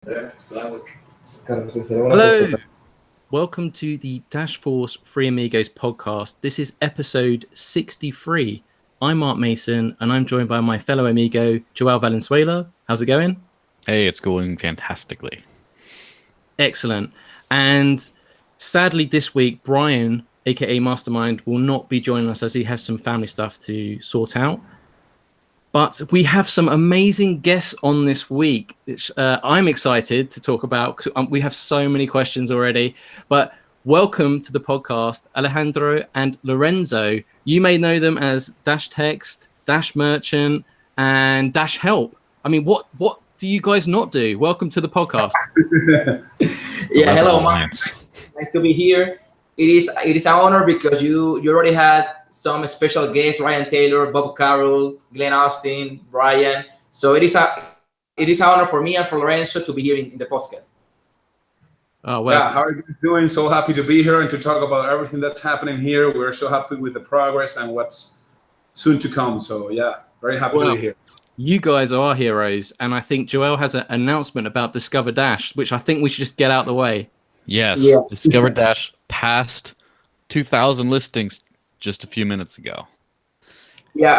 Hello, welcome to the Dash Force Free Amigos podcast. This is episode 63. I'm Mark Mason, and I'm joined by my fellow amigo, Joel Valenzuela. How's it going? Hey, it's going fantastically. Excellent. And sadly, this week, Brian, aka Mastermind, will not be joining us as he has some family stuff to sort out. But we have some amazing guests on this week, which I'm excited to talk about. We have so many questions already. But welcome to the podcast, Alejandro and Lorenzo. You may know them as Dash Text, Dash Merchant, and Dash Help. I mean, what do you guys not do? Welcome to the podcast. Yeah, hello, Mark. Nice to be here. It is an honor because you already had some special guests, Ryan Taylor, Bob Carroll, Glenn Austin, Brian. So it is an honor for me and for Lorenzo to be here in the podcast. Oh, well. Yeah, how are you doing? So happy to be here and to talk about everything that's happening here. We're so happy with the progress and what's soon to come. So yeah, very happy to be here. You guys are our heroes, and I think Joel has an announcement about Discover Dash, which I think we should just get out of the way. Yes, yeah. Discover Dash passed 2,000 listings just a few minutes ago. Yeah,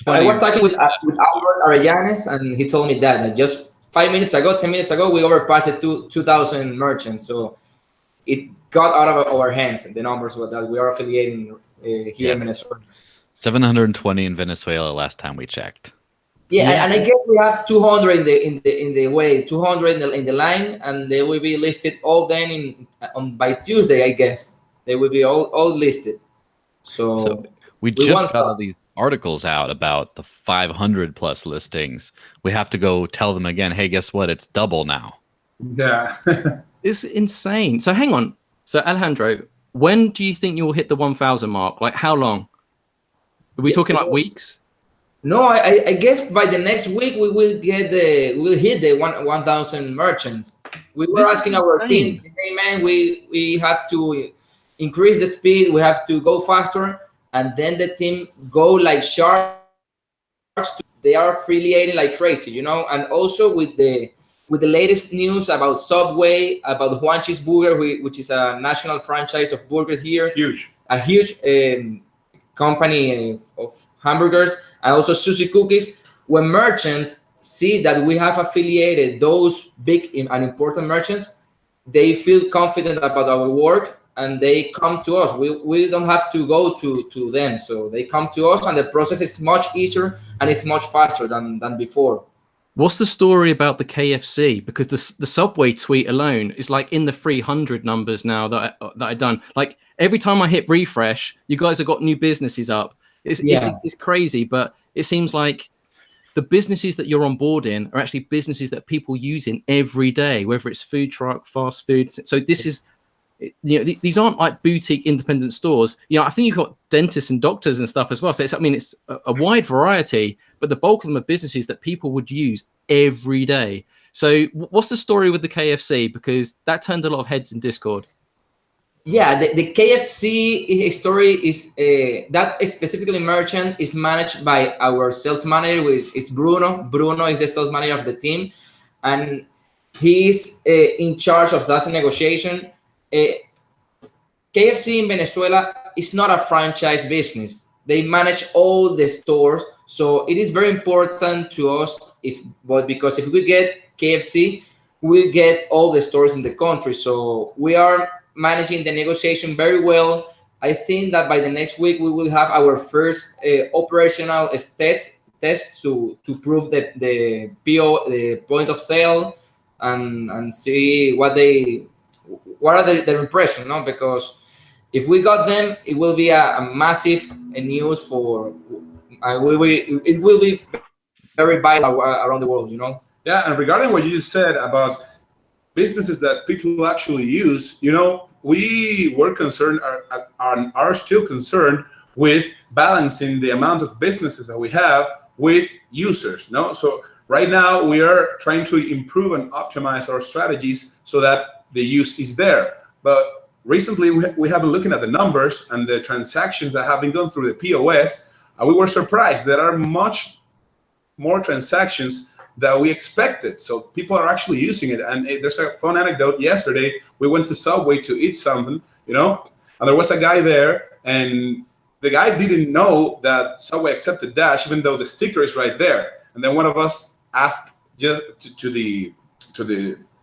I was talking with Albert Arellanes, and he told me that just 10 minutes ago, we overpassed 2,000 merchants. So it got out of our hands, the numbers that we are affiliating here in Venezuela. 720 in Venezuela last time we checked. Yeah, and I guess we have 200 in the way, 200 in the line, and they will be listed all then by Tuesday. I guess they will be all listed. So we just got all these articles out about the 500 plus listings. We have to go tell them again. Hey, guess what? It's double now. Yeah, it's insane. So hang on. So Alejandro, when do you think you will hit the 1,000 mark? Like how long? Are we talking like weeks? No, I guess by the next week we will hit the 1,000 merchants. We were asking our team, hey man, we have to increase the speed, we have to go faster, and then the team go like sharks. They are affiliating like crazy, you know. And also with the latest news about Subway, about Juanchi's Burger, which is a national franchise of burgers here, a huge company of hamburgers, and also Sushi Cookies. When merchants see that we have affiliated those big and important merchants, they feel confident about our work and they come to us. We don't have to go to them. So they come to us and the process is much easier and it's much faster than before. What's the story about the KFC? Because the Subway tweet alone is like in the 300 numbers now that I've done. Like every time I hit refresh, you guys have got new businesses up. It's crazy, but it seems like the businesses that you're onboarding are actually businesses that people use in every day, whether it's food truck, fast food. So this is, you know, these aren't like boutique independent stores. You know, I think you've got dentists and doctors and stuff as well. So it's a wide variety, but the bulk of them are businesses that people would use every day. So what's the story with the KFC? Because that turned a lot of heads in Discord. Yeah, the KFC story is that specifically merchant is managed by our sales manager, which is Bruno. Bruno is the sales manager of the team, and he's in charge of that negotiation. KFC in Venezuela is not a franchise business. They manage all the stores, so it is very important to us because if we get KFC, we'll get all the stores in the country. So we are managing the negotiation very well. I think that by the next week we will have our first operational tests to prove the PO, the point of sale, and see what are their impression, no? Because if we got them, it will be a massive news for. It will be very vital around the world, you know. Yeah, and regarding what you just said about businesses that people actually use, you know, we were concerned, are still concerned with balancing the amount of businesses that we have with users. No, so right now we are trying to improve and optimize our strategies so that the use is there. But recently we have been looking at the numbers and the transactions that have been going through the POS, and we were surprised there are much more transactions that we expected. So people are actually using it. And there's a fun anecdote. Yesterday, we went to Subway to eat something, and there was a guy there, and the guy didn't know that Subway accepted Dash, even though the sticker is right there. And then one of us asked just to the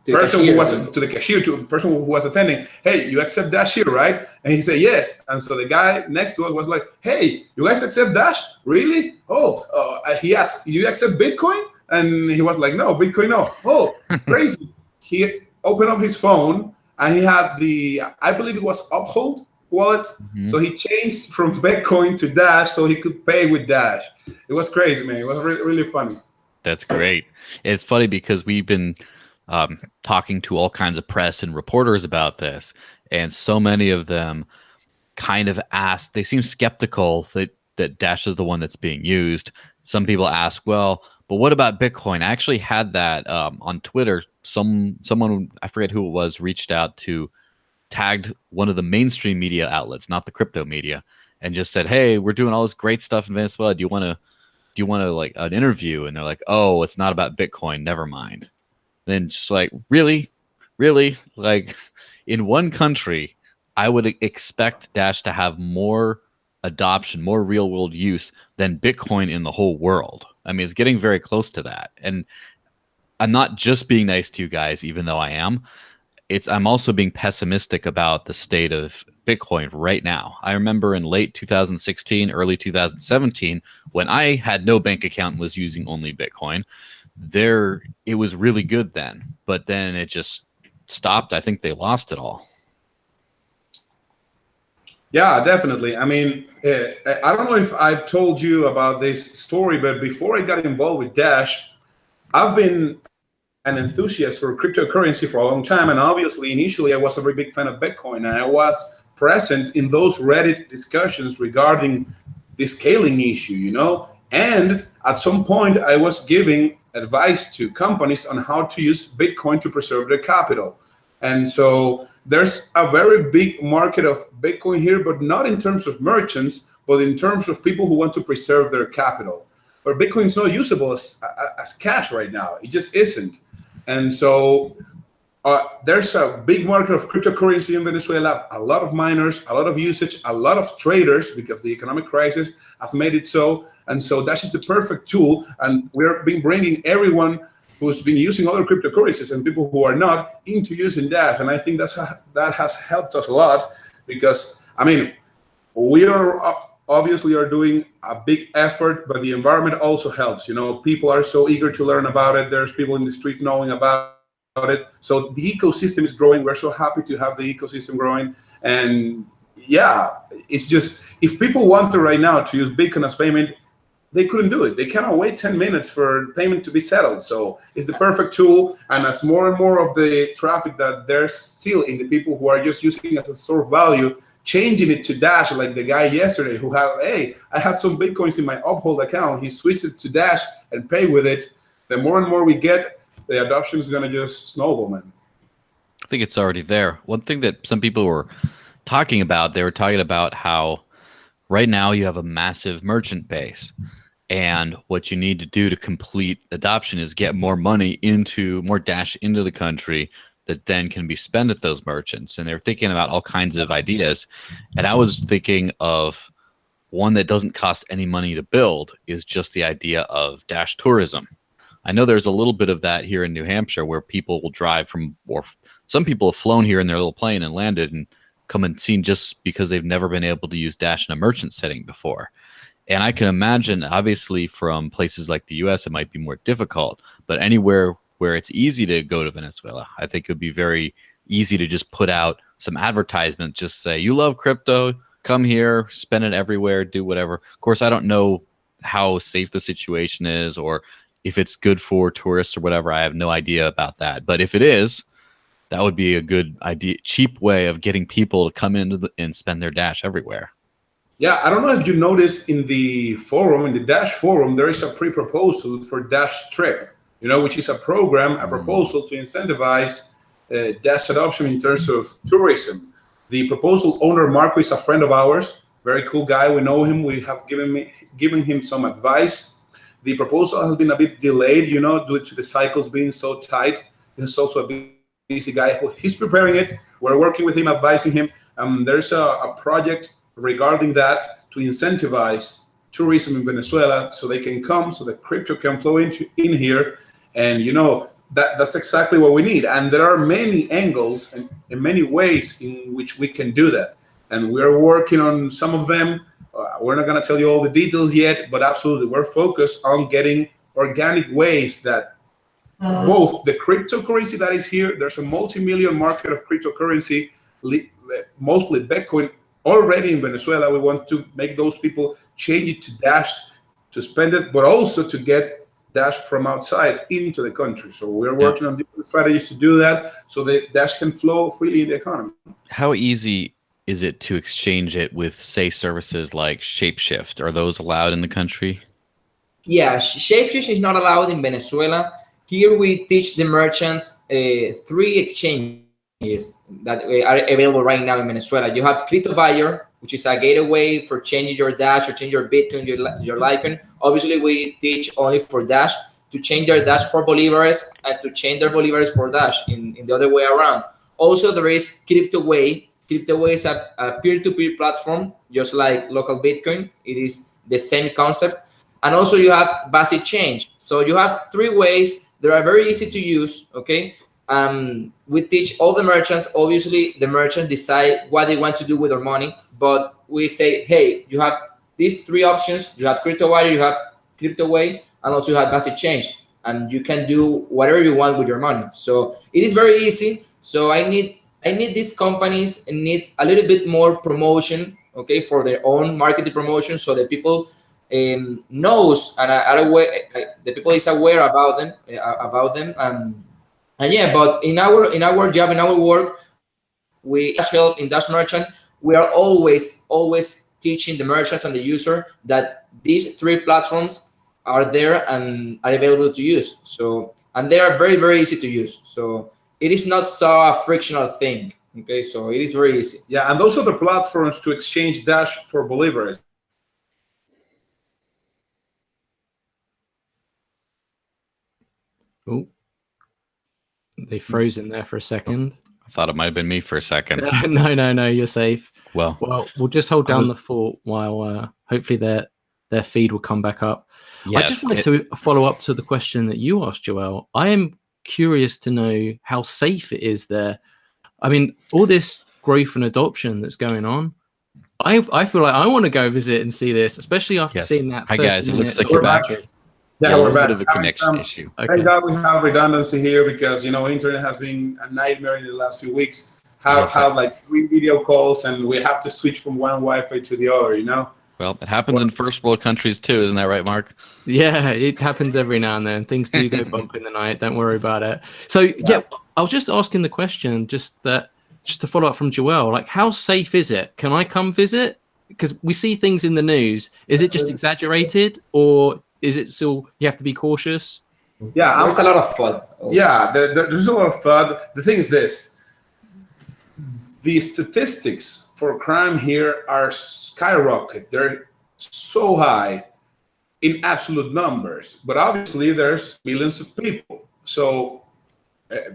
person who was to the cashier, to the person who was attending, "Hey, you accept Dash here, right?" And he said yes. And so the guy next to us was like, "Hey, you guys accept Dash? Really? Oh." He asked, "You accept Bitcoin?" And he was like, "No, Bitcoin, no." "Oh, crazy." He opened up his phone and he had I believe it was Uphold wallet. Mm-hmm. So he changed from Bitcoin to Dash so he could pay with Dash. It was crazy, man. It was really funny. That's great. It's funny because we've been talking to all kinds of press and reporters about this, and so many of them kind of ask, they seem skeptical that Dash is the one that's being used. Some people ask, well, but what about Bitcoin? I actually had that on Twitter. Someone, I forget who it was, reached out to, tagged one of the mainstream media outlets, not the crypto media, and just said, "Hey, we're doing all this great stuff in Venezuela. Do you want to like an interview?" And they're like, "Oh, it's not about Bitcoin. Never mind." Then just like, really? Like, in one country, I would expect Dash to have more adoption, more real world use than Bitcoin in the whole world. I mean, it's getting very close to that. And I'm not just being nice to you guys, even though I am. I'm also being pessimistic about the state of Bitcoin right now. I remember in late 2016, early 2017, when I had no bank account and was using only Bitcoin, it was really good then, but then it just stopped. I think they lost it all. Yeah, definitely. I mean, I don't know if I've told you about this story, but before I got involved with Dash, I've been an enthusiast for cryptocurrency for a long time. And obviously, initially, I was a very big fan of Bitcoin. And I was present in those Reddit discussions regarding the scaling issue, And at some point, I was giving advice to companies on how to use Bitcoin to preserve their capital. And so there's a very big market of Bitcoin here, but not in terms of merchants, but in terms of people who want to preserve their capital. But Bitcoin is not usable as cash right now. It just isn't. And so there's a big market of cryptocurrency in Venezuela, a lot of miners, a lot of usage, a lot of traders, because the economic crisis has made it so. And so Dash is the perfect tool. And we've been bringing everyone who's been using other cryptocurrencies and people who are not into using Dash. And I think that has helped us a lot because, I mean, we are obviously are doing a big effort, but the environment also helps. People are so eager to learn about it. There's people in the street knowing about it. So the ecosystem is growing. We're so happy to have the ecosystem growing. And yeah, it's just, if people wanted right now to use Bitcoin as payment, they couldn't do it. They cannot wait 10 minutes for payment to be settled. So it's the perfect tool. And as more and more of the traffic that there's still in the people who are just using it as a source of value, changing it to Dash, like the guy yesterday who had, "Hey, I had some Bitcoins in my Uphold account." He switched it to Dash and paid with it. The more and more we get, the adoption is going to just snowball, man. I think it's already there. One thing that some people were talking about, they were talking about how right now you have a massive merchant base. And what you need to do to complete adoption is get more money more Dash into the country that then can be spent at those merchants. And they're thinking about all kinds of ideas. And I was thinking of one that doesn't cost any money to build is just the idea of Dash tourism. I know there's a little bit of that here in New Hampshire where people will drive from, or some people have flown here in their little plane and landed and come and seen just because they've never been able to use Dash in a merchant setting before. And I can imagine, obviously, from places like the US, it might be more difficult, but anywhere where it's easy to go to Venezuela, I think it would be very easy to just put out some advertisement, just say, "You love crypto, come here, spend it everywhere, do whatever." Of course, I don't know how safe the situation is or if it's good for tourists or whatever. I have no idea about that. But if it is, that would be a good idea, cheap way of getting people to come in and spend their Dash everywhere. Yeah, I don't know if you noticed in the forum, in the Dash forum, there is a pre-proposal for Dash Trip, which is a proposal to incentivize Dash adoption in terms of tourism. The proposal owner, Marco, is a friend of ours, very cool guy. We know him. We have given him some advice. The proposal has been a bit delayed, due to the cycles being so tight. There's also a busy guy who he's preparing it. We're working with him, advising him. There's a project regarding that to incentivize tourism in Venezuela so they can come, so that crypto can flow in here. And that's exactly what we need. And there are many angles and many ways in which we can do that. And we're working on some of them. We're not going to tell you all the details yet, but absolutely, we're focused on getting organic ways that both the cryptocurrency that is here, there's a multi-million market of cryptocurrency, mostly Bitcoin, already in Venezuela. We want to make those people change it to Dash to spend it, but also to get Dash from outside into the country. So we're working on different strategies to do that so that Dash can flow freely in the economy. How easy is it to exchange it with, say, services like Shapeshift? Are those allowed in the country? Yeah, Shapeshift is not allowed in Venezuela. Here we teach the merchants 3 exchanges that are available right now in Venezuela. You have Crypto Buyer, which is a gateway for changing your Dash or change your Bitcoin, your Litecoin. Obviously, we teach only for Dash to change their Dash for Bolivares and to change their Bolivares for Dash in the other way around. Also, there is CryptoWay. CryptoWay is a peer-to-peer platform, just like local Bitcoin. It is the same concept. And also you have Basic Change. So you have 3 ways that are very easy to use, okay? We teach all the merchants. Obviously, the merchants decide what they want to do with their money. But we say, hey, you have these 3 options. You have CryptoWire, you have CryptoWay, and also you have Basic Change. And you can do whatever you want with your money. So it is very easy. So I need these companies needs a little bit more promotion, okay, for their own marketing promotion, so that people knows and are aware, the people is aware about them. And yeah, but in our job, in our work, we help in Dash Merchant. We are always teaching the merchants and the user that these 3 platforms are there and are available to use. So, and they are very, very easy to use. So it is not so a frictional thing. Okay, so it is very easy. Yeah, and those are the platforms to exchange Dash for Bolivares. Oh, they froze in there for a second. I thought it might have been me for a second. No, you're safe. Well, we'll just hold down the fort while hopefully their feed will come back up. yes, I just wanted to follow up to the question that you asked, Joel. I am curious to know how safe it is there. I mean, all this growth and adoption that's going on, I feel like I want to go visit and see this, especially after seeing that. Hi guys, it looks like you're back. Yeah, we're back. Bit of a connection issue. Okay. Thank God we have redundancy here because internet has been a nightmare in the last few weeks. Have like 3 video calls and we have to switch from one Wi-Fi to the other. Well, it happens in first world countries too, isn't that right, Mark? Yeah, it happens every now and then. Things do go bump in the night. Don't worry about it. So yeah, I was just asking the question, just to follow up from Joel, like how safe is it? Can I come visit? Because we see things in the news. Is it just exaggerated, or is it still you have to be cautious? Yeah, there's a lot of fun. Yeah, there's a lot of fun. The thing is this: the statistics for crime here are skyrocket. They're so high in absolute numbers, but obviously there's millions of people. So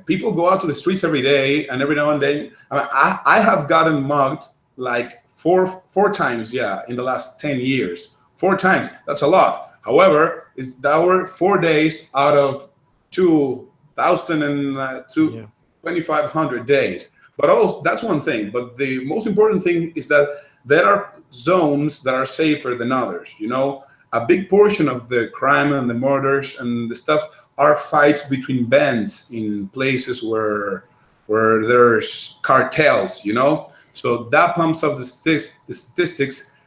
people go out to the streets every day, and every now and then, I have gotten mugged like four times, in the last 10 years. 4 times. That's a lot. However, that were 4 days out of 2,500 days. But also, that's one thing. But the most important thing is that there are zones that are safer than others. A big portion of the crime and the murders and the stuff are fights between bands in places where there's cartels. So that pumps up the statistics.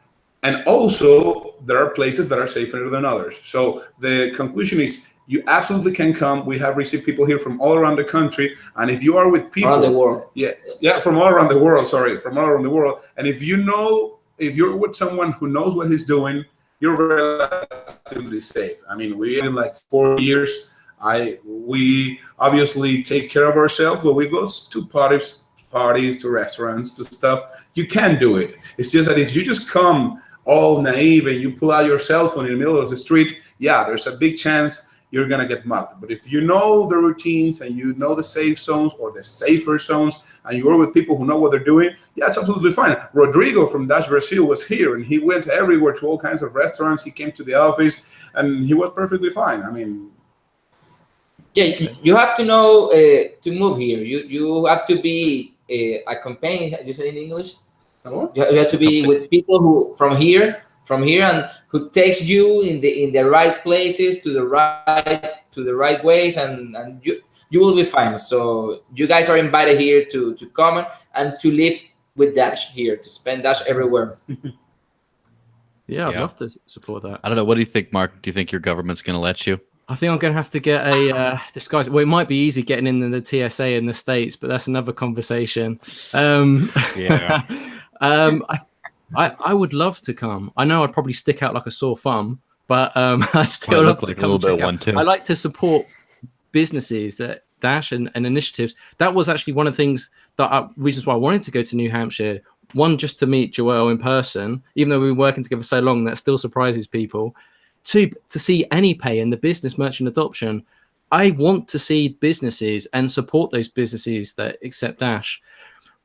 And also, there are places that are safer than others. So the conclusion is you absolutely can come. We have received people here from all around the country. And if you are with people... around the world. Yeah, from all around the world, from all around the world. And if you're with someone who knows what he's doing, you're relatively safe. I mean, we in like 4 years, we obviously take care of ourselves, but we go to parties, to restaurants, to stuff. You can do it. It's just that if you just come all naive and you pull out your cell phone in the middle of the street, yeah, there's a big chance you're gonna get mugged. But if you know the routines and you know the safe zones or the safer zones, and you work with people who know what they're doing, yeah, it's absolutely fine. Rodrigo from Dash Brazil was here, and he went everywhere to all kinds of restaurants. He came to the office, and he was perfectly fine. I mean, yeah, you have to know to move here. You have to be accompanied. You said in English. You have to be with people who from here, and who takes you in the right places to the right ways, and you will be fine. So you guys are invited here to come and to live with Dash here, to spend Dash everywhere. Yeah, I'd love to support that. I don't know. What do you think, Mark? Do you think your government's going to let you? I think I'm going to have to get a disguise. Well, it might be easy getting in the TSA in the States, but that's another conversation. Yeah. I would love to come. I know I'd probably stick out like a sore thumb, but I still love to come. A little bit one too. I like to support businesses that Dash and initiatives. That was actually one of the things reasons why I wanted to go to New Hampshire. One, just to meet Joel in person, even though we've been working together so long, that still surprises people. Two, to see AnyPay and the business merchant adoption. I want to see businesses and support those businesses that accept Dash.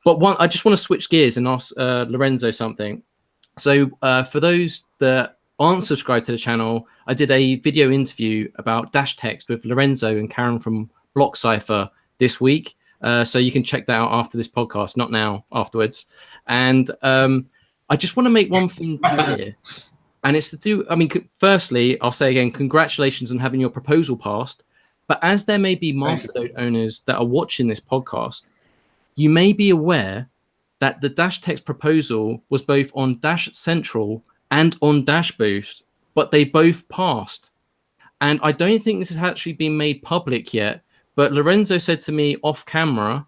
But I just want to switch gears and ask Lorenzo something. So for those that aren't subscribed to the channel, I did a video interview about Dash Text with Lorenzo and Karen from Block Cypher this week. So you can check that out after this podcast, not now, afterwards. And I just want to make one thing clear. And it's to do, I mean, firstly, I'll say again, congratulations on having your proposal passed. But as there may be Masternode owners that are watching this podcast, you may be aware that the Dash Text proposal was both on Dash Central and on Dash Boost, but they both passed. And I don't think this has actually been made public yet, but Lorenzo said to me off camera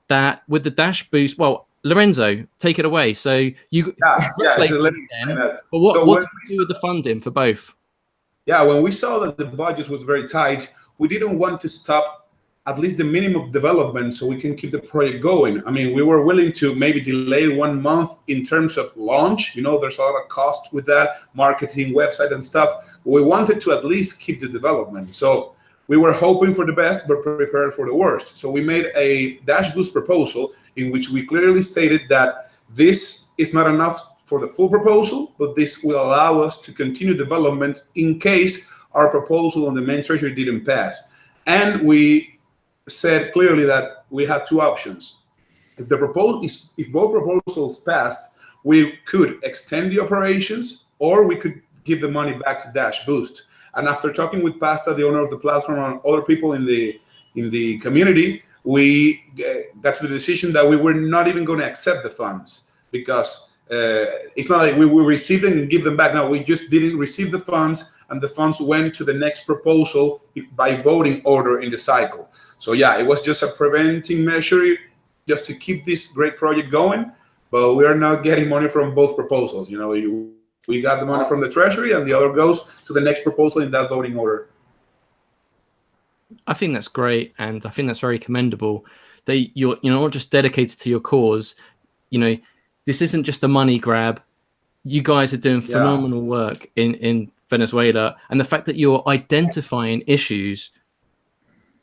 that with the Dash Boost, well, Lorenzo, take it away. So you, but what do you do with the funding for both? Yeah, when we saw that the budget was very tight, we didn't want to stop at least the minimum development so we can keep the project going. I mean, we were willing to maybe delay 1 month in terms of launch. You know, there's a lot of cost with that, marketing, website and stuff. We wanted to at least keep the development. So we were hoping for the best, but prepared for the worst. So we made a Dash Boost proposal in which we clearly stated that this is not enough for the full proposal, but this will allow us to continue development in case our proposal on the main treasury didn't pass. And we said clearly that we had two options. If both proposals passed, we could extend the operations, or we could give the money back to Dash Boost. And after talking with Pasta, the owner of the platform, and other people in the community, we got to the decision that we were not even going to accept the funds, because it's not like we will receive them and give them back. No, we just didn't receive the funds, and the funds went to the next proposal by voting order in the cycle. So yeah, it was just a preventing measure just to keep this great project going, but we are not getting money from both proposals. You know, we got the money from the treasury, and the other goes to the next proposal in that voting order. I think that's great, and I think that's very commendable that you're not just dedicated to your cause. You know, this isn't just a money grab. You guys are doing phenomenal work in Venezuela, and the fact that you're identifying issues,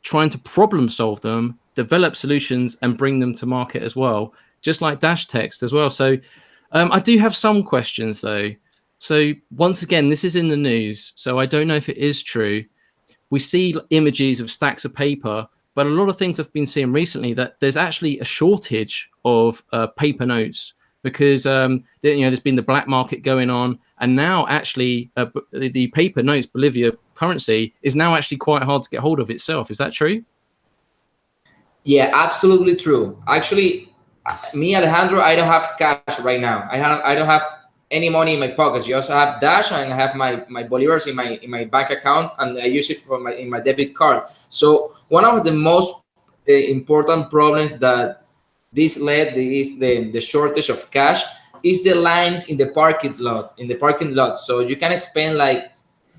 trying to problem solve them, develop solutions, and bring them to market as well, just like Dash Text as well. So I do have some questions though. So once again, this is in the news, so I don't know if it is true. We see images of stacks of paper, but a lot of things I've been seeing recently that there's actually a shortage of paper notes because there's been the black market going on, and now actually the paper notes Bolivia currency is now actually quite hard to get hold of itself. Is that true? Yeah, absolutely true. Actually, me, Alejandro, I don't have cash right now. I don't have any money in my pockets. You also have Dash, and I have my bolivars in my bank account, and I use it in my debit card. So one of the most important problems that this led is the shortage of cash is the lines in the parking lot. So you can spend like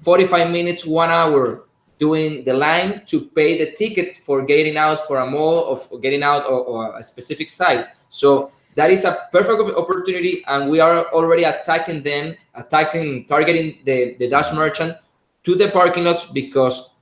45 minutes, 1 hour doing the line to pay the ticket for getting out for a mall or getting out or a specific site. So that is a perfect opportunity, and we are already targeting the Dash merchant to the parking lots, because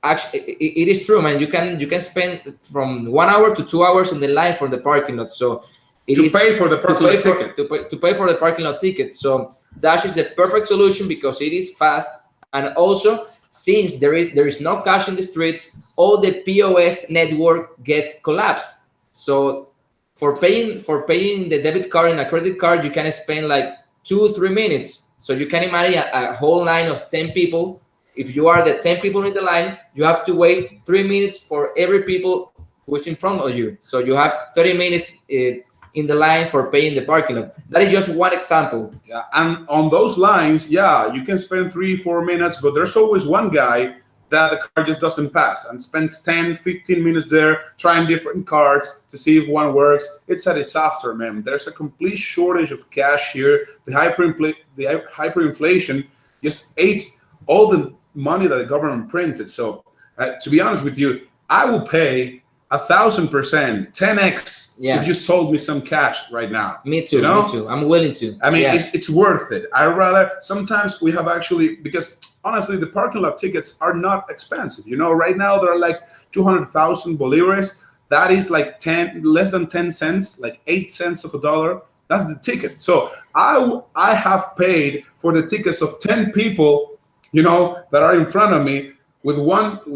actually it is true, man. You can spend from 1 hour to 2 hours in the line for the parking lot. So to pay for the parking lot ticket. To pay for the parking lot ticket. So Dash is the perfect solution because it is fast, and also since there is no cash in the streets, all the POS network gets collapsed. So for paying the debit card and a credit card, you can spend like 2-3 minutes. So you can imagine a whole line of 10 people. If you are the 10 people in the line, you have to wait 3 minutes for every people who is in front of you. So you have 30 minutes in the line for paying the parking lot. That is just one example. Yeah, and on those lines, yeah, you can spend 3-4 minutes, but there's always one guy that the car just doesn't pass and spends 10-15 minutes there trying different cards to see if one works. It's a disaster, man. There's a complete shortage of cash here. The hyperinflation just ate all the money that the government printed. So to be honest with you, I will pay 1,000%, 10x if you sold me some cash right now. Me too, me too. I'm willing to. I mean, it's worth it. I rather, sometimes we have actually, because honestly, the parking lot tickets are not expensive. Right now they're like 200,000 bolivares. That is like less than 10 cents, like 8 cents of a dollar. That's the ticket. So I have paid for the tickets of 10 people, that are in front of me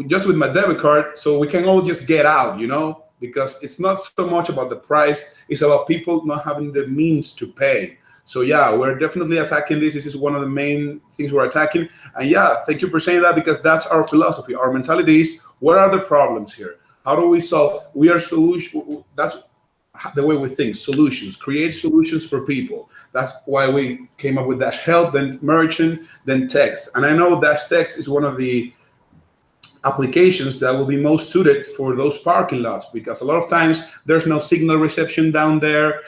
just with my debit card, so we can all just get out, because it's not so much about the price, it's about people not having the means to pay. So yeah, we're definitely attacking this. This is one of the main things we're attacking. And yeah, thank you for saying that, because that's our philosophy. Our mentality is, what are the problems here? How do we solve? We are solution. That's the way we think. Solutions. Create solutions for people. That's why we came up with Dash Help, then Merchant, then Text. And I know Dash Text is one of the applications that will be most suited for those parking lots, because a lot of times there's no signal reception down there,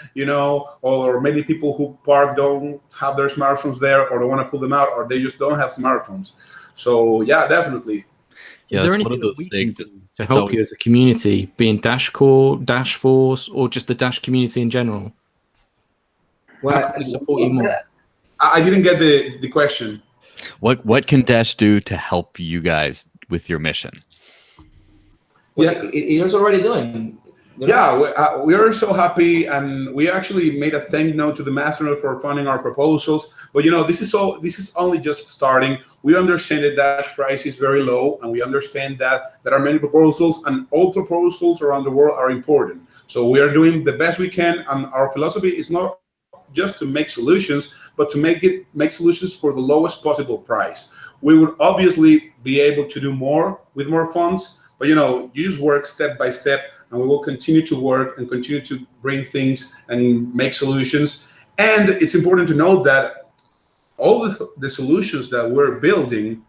or many people who park don't have their smartphones there, or don't want to pull them out, or they just don't have smartphones. So yeah, definitely. Is there anything that we can do to help you as a community, being Dash Core, Dash Force, or just the Dash community in general? Well, I didn't get the question. What can Dash do to help you guys with your mission? Yeah, it is already doing. Yeah, we are so happy, and we actually made a thank note to the mastermind for funding our proposals. But this is only just starting. We understand that Dash price is very low, and we understand that there are many proposals, and all proposals around the world are important. So we are doing the best we can, and our philosophy is not just to make solutions, but to make solutions for the lowest possible price. We would obviously be able to do more with more funds, but you just work step by step, and we will continue to work and continue to bring things and make solutions. And it's important to note that all the solutions that we're building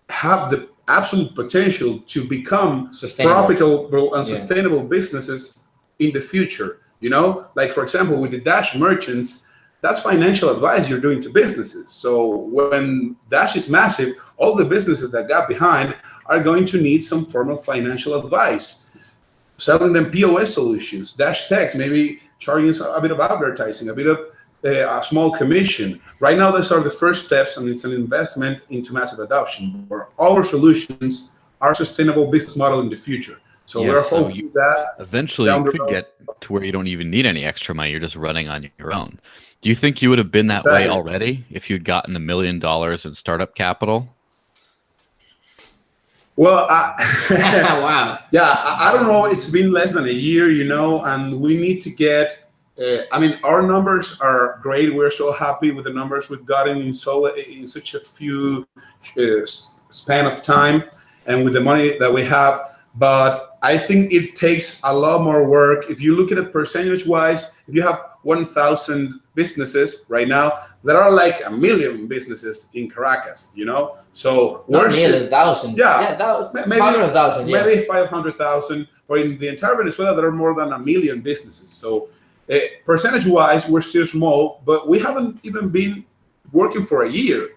have the absolute potential to become profitable and sustainable businesses in the future. Like for example, with the Dash merchants, that's financial advice you're doing to businesses. So when Dash is massive, all the businesses that got behind are going to need some form of financial advice. Selling them POS solutions, Dash Text, maybe charging a bit of advertising, a bit of a small commission. Right now, those are the first steps, and it's an investment into massive adoption. Where all our solutions are sustainable business model in the future. So we're hoping that eventually you could get to where you don't even need any extra money. You're just running on your own. Do you think you would have been that way already if you'd gotten $1 million in startup capital? Well, wow. Yeah, I don't know. It's been less than a year, and we need to get. Our numbers are great. We're so happy with the numbers we've gotten in such a few span of time, and with the money that we have. But I think it takes a lot more work. If you look at it percentage-wise, if you have 1,000 businesses right now, there are like 1 million businesses in Caracas, So not million, thousands. Yeah, maybe 100,000. Yeah. Maybe 500,000. But in the entire Venezuela, there are more than 1 million businesses. So percentage-wise, we're still small, but we haven't even been working for a year,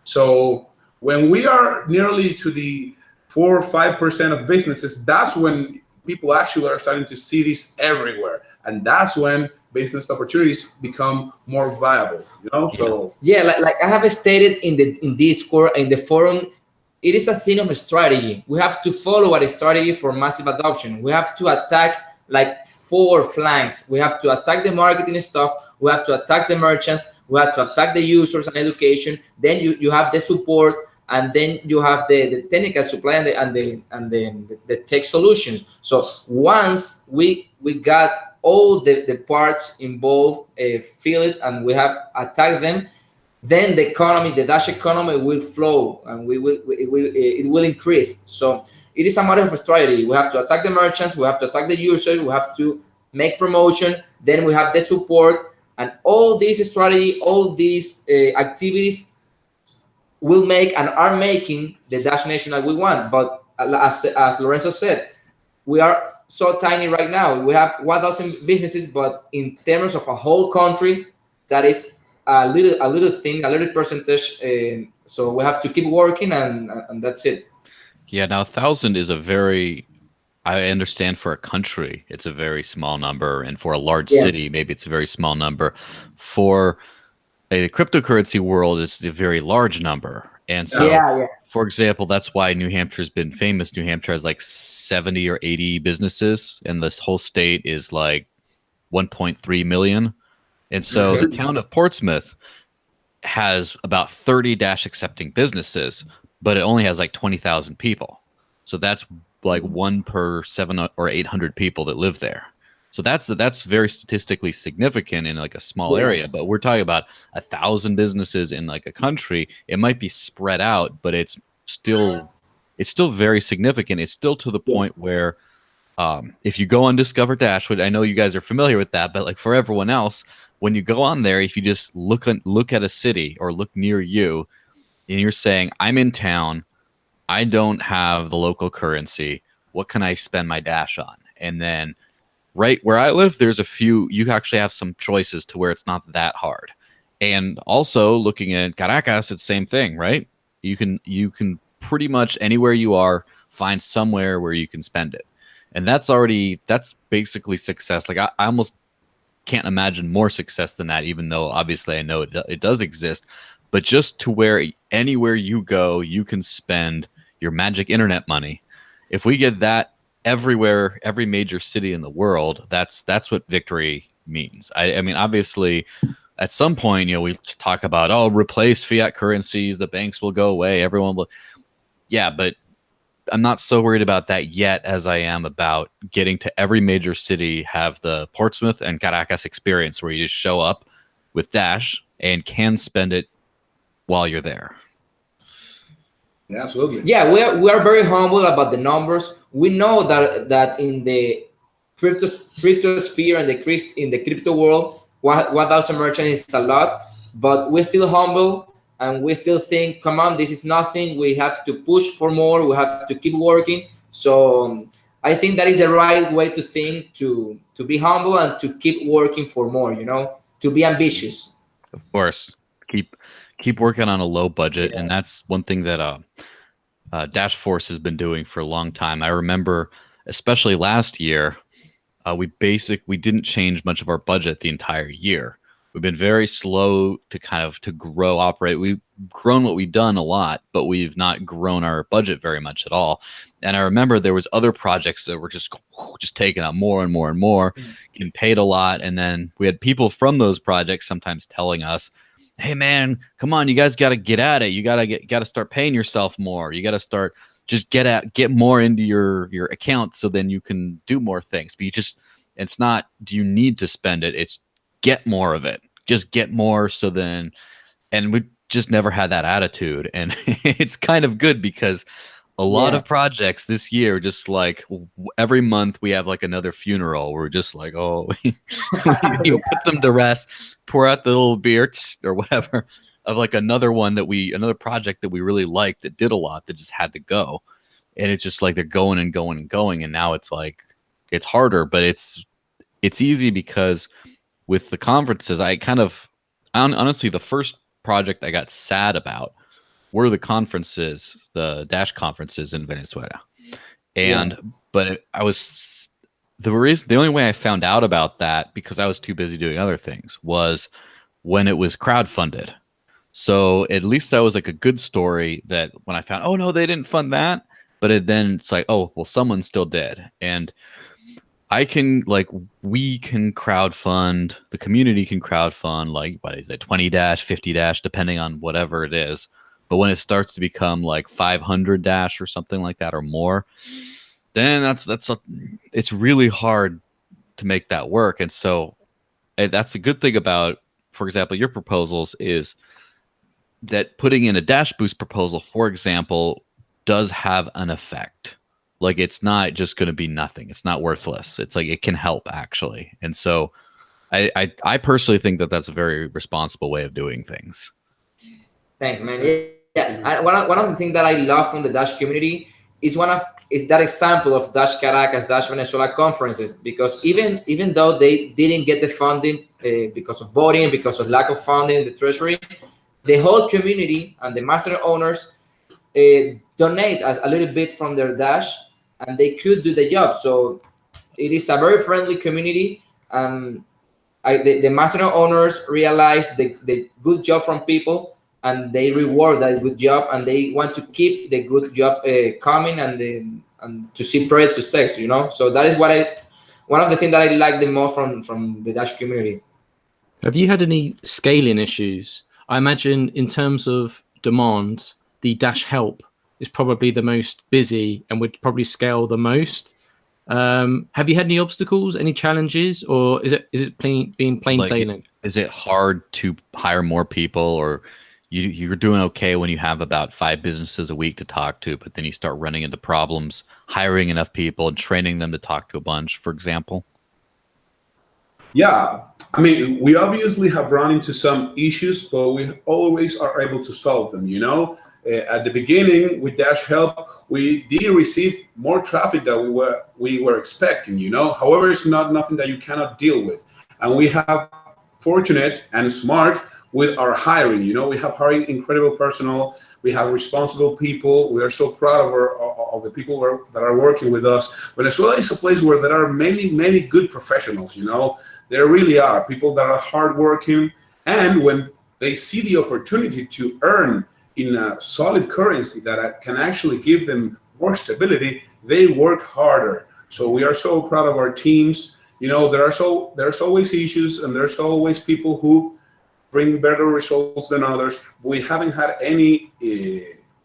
So when we are nearly to the 4 or 5% of businesses, that's when people actually are starting to see this everywhere. And that's when business opportunities become more viable. So yeah, like I have stated in Discord in the forum, it is a thing of a strategy. We have to follow a strategy for massive adoption. We have to attack like 4 flanks. We have to attack the marketing stuff. We have to attack the merchants. We have to attack the users and education. Then you have the support, and then you have the technical supply and the tech solutions. So once we got all the parts involved, filled, and we have attacked them, then the economy, the Dash economy, will flow, and it will increase. So it is a matter of strategy. We have to attack the merchants, we have to attack the users, we have to make promotion, then we have the support, and all this strategy, all these activities will make and are making the Dash Nation that we want. But as Lorenzo said, we are so tiny right now. We have 1,000 businesses, but in terms of a whole country, that is a little thing, a little percentage. So we have to keep working, and that's it. Yeah, now 1,000 is a very, I understand for a country, it's a very small number. And for a large city, maybe it's a very small number. For a cryptocurrency world, it's a very large number. And so, for example, that's why New Hampshire's been famous. New Hampshire has like 70 or 80 businesses, and this whole state is like 1.3 million. And so the town of Portsmouth has about 30 Dash accepting businesses, but it only has like 20,000 people. So that's like 1 per 700 or 800 people that live there. So that's very statistically significant in like a small area. But we're talking about 1,000 businesses in like a country. It might be spread out, but it's still very significant. It's still to the point where if you go on Discover Dash, which I know you guys are familiar with that, but like for everyone else, when you go on there, if you just look at a city or look near you, and you're saying, I'm in town, I don't have the local currency, what can I spend my Dash on? And then right where I live, there's a few, you actually have some choices to where it's not that hard. And also looking at Caracas, it's the same thing, right? You can pretty much anywhere you are, find somewhere where you can spend it. And that's basically success. Like I almost can't imagine more success than that, even though obviously I know it does exist. But just to where anywhere you go, you can spend your magic internet money. If we get that everywhere, every major city in the world, that's what victory means. I mean, obviously, at some point, we talk about, replace fiat currencies, the banks will go away, everyone will. Yeah, but I'm not so worried about that yet as I am about getting to every major city, have the Portsmouth and Caracas experience where you just show up with Dash and can spend it while you're there. Yeah, absolutely. Yeah, we are very humble about the numbers. We know that in the crypto sphere and in the crypto world, 1,000 merchants is a lot, but we're still humble. And we still think, come on, this is nothing. We have to push for more. We have to keep working. So I think that is the right way to think, to be humble and to keep working for more, to be ambitious. Of course. Keep working on a low budget. And that's one thing that Dash Force has been doing for a long time. I remember, especially last year, we didn't change much of our budget the entire year. We've been very slow to grow, operate. We've grown what we've done a lot, but we've not grown our budget very much at all. And I remember there was other projects that were just taking up more and more and more, getting paid a lot. And then we had people from those projects sometimes telling us, hey man, come on, you guys got to get at it. You got to start paying yourself more. You got to start just get more into your account so then you can do more things. But it's not, do you need to spend it? It's get more of it. Just get more. So then, and we just never had that attitude. And it's kind of good because a lot of projects this year, just like every month we have like another funeral. We're just like, you put them to rest, pour out the little beer or whatever of like another project that we really liked that did a lot that just had to go. And it's just like they're going and going and going. And now it's like, it's harder, but it's easy because with the conferences, honestly, the first project I got sad about were the conferences, the Dash conferences in Venezuela. But I was the only way I found out about that, because I was too busy doing other things, was when it was crowdfunded. So at least that was like a good story, that when I found, oh no, they didn't fund that, but then it's like, oh well, someone still did. And we can crowdfund, the community can crowdfund, like, what is it, 20 Dash, 50 Dash, depending on whatever it is. But when it starts to become like 500 Dash or something like that or more, then it's really hard to make that work. And so that's a good thing about, for example, your proposals, is that putting in a Dash Boost proposal, for example, does have an effect. Like, it's not just going to be nothing. It's not worthless. It's like, it can help, actually. And so I personally think that that's a very responsible way of doing things. Thanks, man. Yeah. One of the things that I love from the Dash community is that example of Dash Caracas, Dash Venezuela conferences, because even though they didn't get the funding because of voting, because of lack of funding in the treasury, the whole community and the master owners donate a little bit from their Dash, and they could do the job. So it is a very friendly community. The master owners realize the good job from people, and they reward that good job, and they want to keep the good job coming, and to see pride success, So that is one of the things that I like the most from the Dash community. Have you had any scaling issues? I imagine in terms of demand, the Dash help is probably the most busy and would probably scale the most. Have you had any obstacles, any challenges, or is it being plain sailing? Is it hard to hire more people, or you're doing okay when you have about 5 businesses a week to talk to, but then you start running into problems hiring enough people and training them to talk to a bunch, for example? Yeah, I mean, we obviously have run into some issues, but we always are able to solve them, At the beginning with Dash Help, we did receive more traffic than we were expecting, However, it's not nothing that you cannot deal with. And we have fortunate and smart with our hiring, we have hiring incredible personnel. We have responsible people. We are so proud of the people that are working with us. Venezuela is a place where there are many, many good professionals, There really are people that are hardworking. And when they see the opportunity to earn in a solid currency that can actually give them more stability, they work harder. So we are so proud of our teams. There's always issues, and there's always people who bring better results than others. We haven't had any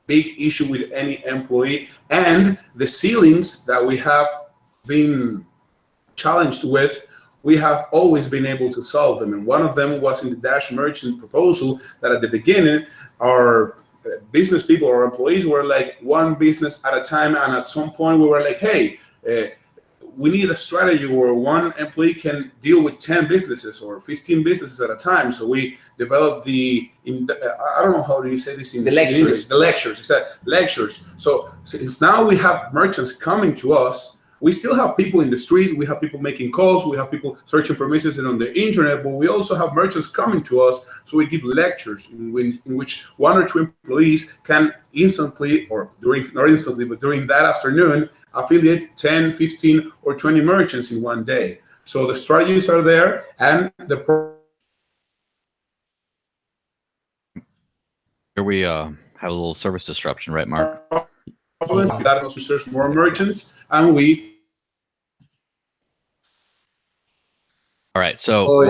big issue with any employee, and the ceilings that we have been challenged with, we have always been able to solve them. And one of them was in the Dash Merchant proposal, that at the beginning, our business people or employees were like one business at a time. And at some point we were like, hey, we need a strategy where one employee can deal with 10 businesses or 15 businesses at a time. So we developed I don't know how do you say this in the lectures. English, the lectures, lectures. So since now we have merchants coming to us, we still have people in the streets, we have people making calls, we have people searching for businesses on the internet, but we also have merchants coming to us. So we give lectures in which 1 or 2 employees can instantly, or not instantly, but during that afternoon, affiliate 10, 15, or 20 merchants in one day. So the strategies are there, and Here we have a little service disruption, right, Mark? that was research more merchants, and we. All right. So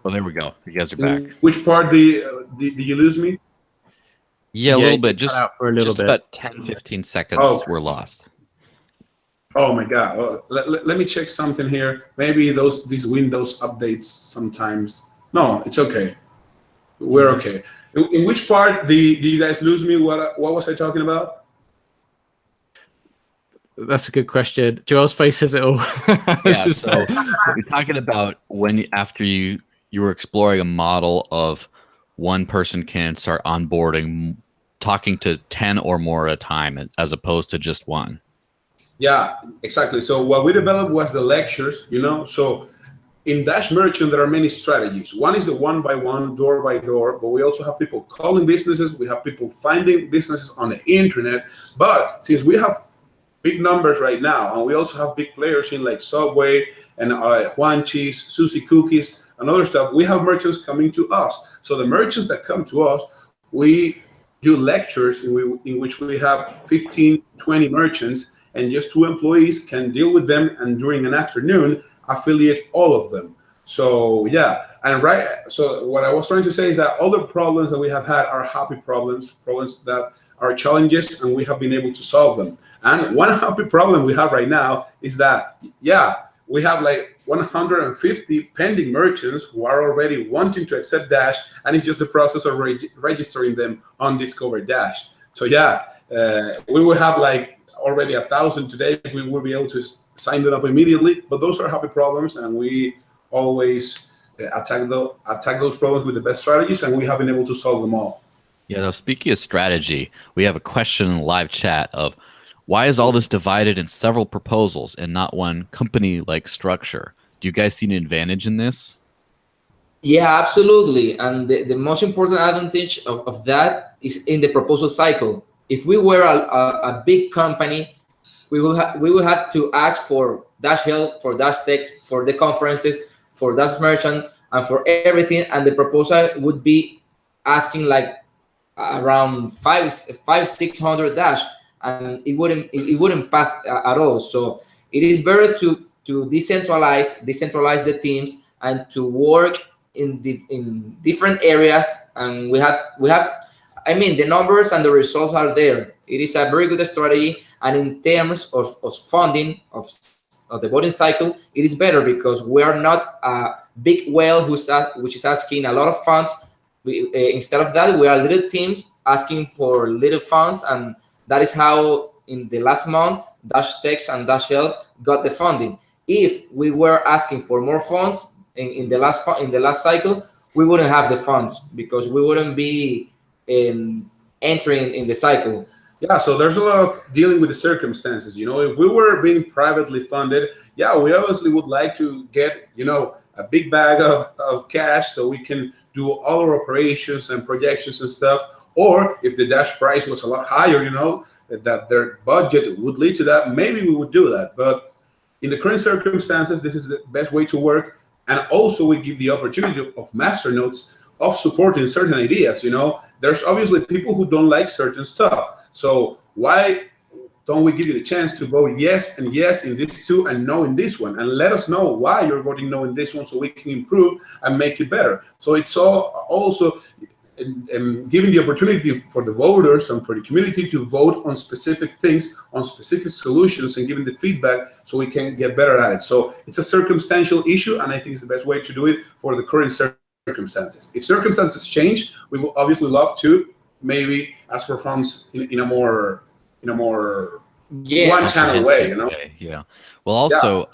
there we go. You guys are back. Which part did you lose me? Yeah, a little bit. Just for a little bit. About 10, 15 seconds were lost. Oh my God! Well, let me check something here. Maybe these Windows updates sometimes. No, it's okay. We're okay. In which part did you guys lose me? What was I talking about? That's a good question. Joel's face says it all. Yeah, so you're talking about after you were exploring a model of one person can start onboarding, talking to 10 or more at a time, as opposed to just one. Yeah, exactly. So what we developed was the lectures, So in Dash Merchant, there are many strategies. One is the one-by-one, door-by-door, but we also have people calling businesses. We have people finding businesses on the internet. But since we have big numbers right now, and we also have big players in like Subway and Juanchis, Susie Cookies, and other stuff. We have merchants coming to us. So the merchants that come to us, we do lectures in which we have 15, 20 merchants, and just 2 employees can deal with them, and during an afternoon, affiliate all of them. So yeah, and right. So what I was trying to say is that all the problems that we have had are happy problems that are challenges, and we have been able to solve them. And one happy problem we have right now is that, yeah, we have like 150 pending merchants who are already wanting to accept Dash, and it's just the process of registering them on Discover Dash. So yeah, we will have like already 1,000 today. We will be able to sign them up immediately, but those are happy problems, and we always attack those problems with the best strategies, and we have been able to solve them all. Yeah, now speaking of strategy, we have a question in the live chat of why is all this divided in several proposals and not one company-like structure? Do you guys see an advantage in this? Yeah, absolutely. And the most important advantage of that is in the proposal cycle. If we were a big company, we will have to ask for Dash Help, for Dash Text, for the conferences, for Dash Merchant, and for everything. And the proposal would be asking like around 600 Dash, and it wouldn't pass at all. So it is better to decentralize the teams and to work in different areas. And we have I mean, the numbers and the results are there. It is a very good strategy, and in terms of funding of the voting cycle, it is better because we are not a big whale which is asking a lot of funds. Instead of that, we are little teams asking for little funds, and that is how in the last month Dash Text and Dash Help got the funding. If we were asking for more funds in the last cycle, we wouldn't have the funds because we wouldn't be entering in the cycle. Yeah, so there's a lot of dealing with the circumstances. You know, if we were being privately funded, yeah, we obviously would like to get, you know, a big bag of cash so we can do all our operations and projections and stuff. Or if the Dash price was a lot higher, you know, that their budget would lead to that, maybe we would do that. But in the current circumstances, this is the best way to work. And also we give the opportunity of masternodes of supporting certain ideas. You know, there's obviously people who don't like certain stuff. So why don't we give you the chance to vote yes and yes in this two and no in this one, and let us know why you're voting no in this one so we can improve and make it better. So it's all also giving the opportunity for the voters and for the community to vote on specific things, on specific solutions, and giving the feedback so we can get better at it. So it's a circumstantial issue, and I think it's the best way to do it for the current circumstances. If circumstances change, we will obviously love to maybe ask for funds in a more one channel way, you know. Yeah. Well, also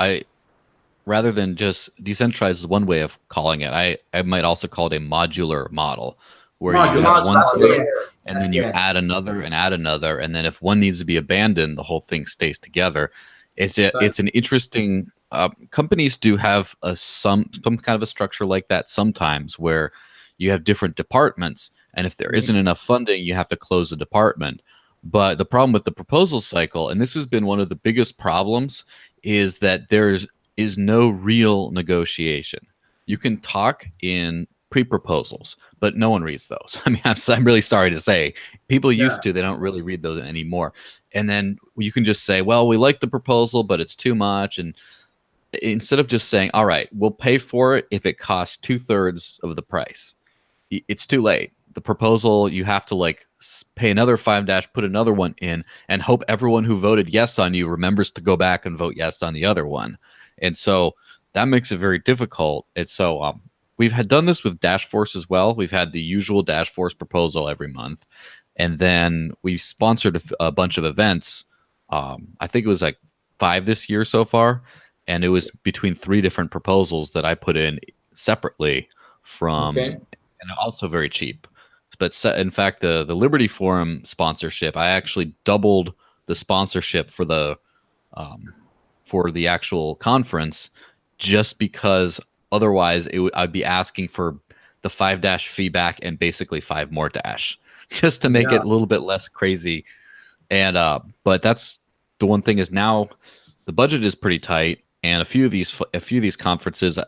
rather than just decentralized is one way of calling it. I might also call it a modular model, where you have one thing and then you add another, and then if one needs to be abandoned, the whole thing stays together. It's an interesting. Companies do have some kind of a structure like that sometimes, where you have different departments, and if there isn't enough funding, you have to close the department. But the problem with the proposal cycle, and this has been one of the biggest problems, is that there is no real negotiation. You can talk in pre-proposals, but no one reads those. I mean, I'm really sorry to say. People used to, they don't really read those anymore. And then you can just say, well, we like the proposal, but it's too much. And instead of just saying, all right, we'll pay for it if it costs 2/3 of the price, it's too late. The proposal, you have to like pay another $5, put another one in, and hope everyone who voted yes on you remembers to go back and vote yes on the other one. And so that makes it very difficult. And so we've done this with Dashforce as well. We've had the usual Dashforce proposal every month, and then we sponsored a bunch of events. I think it was like 5 this year so far, and it was between 3 different proposals that I put in separately from, and also very cheap. But in fact, the Liberty Forum sponsorship, I actually doubled the sponsorship for the actual conference, just because otherwise I'd be asking for the 5 Dash feedback and basically 5 more Dash, just to make it a little bit less crazy. And but that's the one thing is now the budget is pretty tight, and a few of these conferences,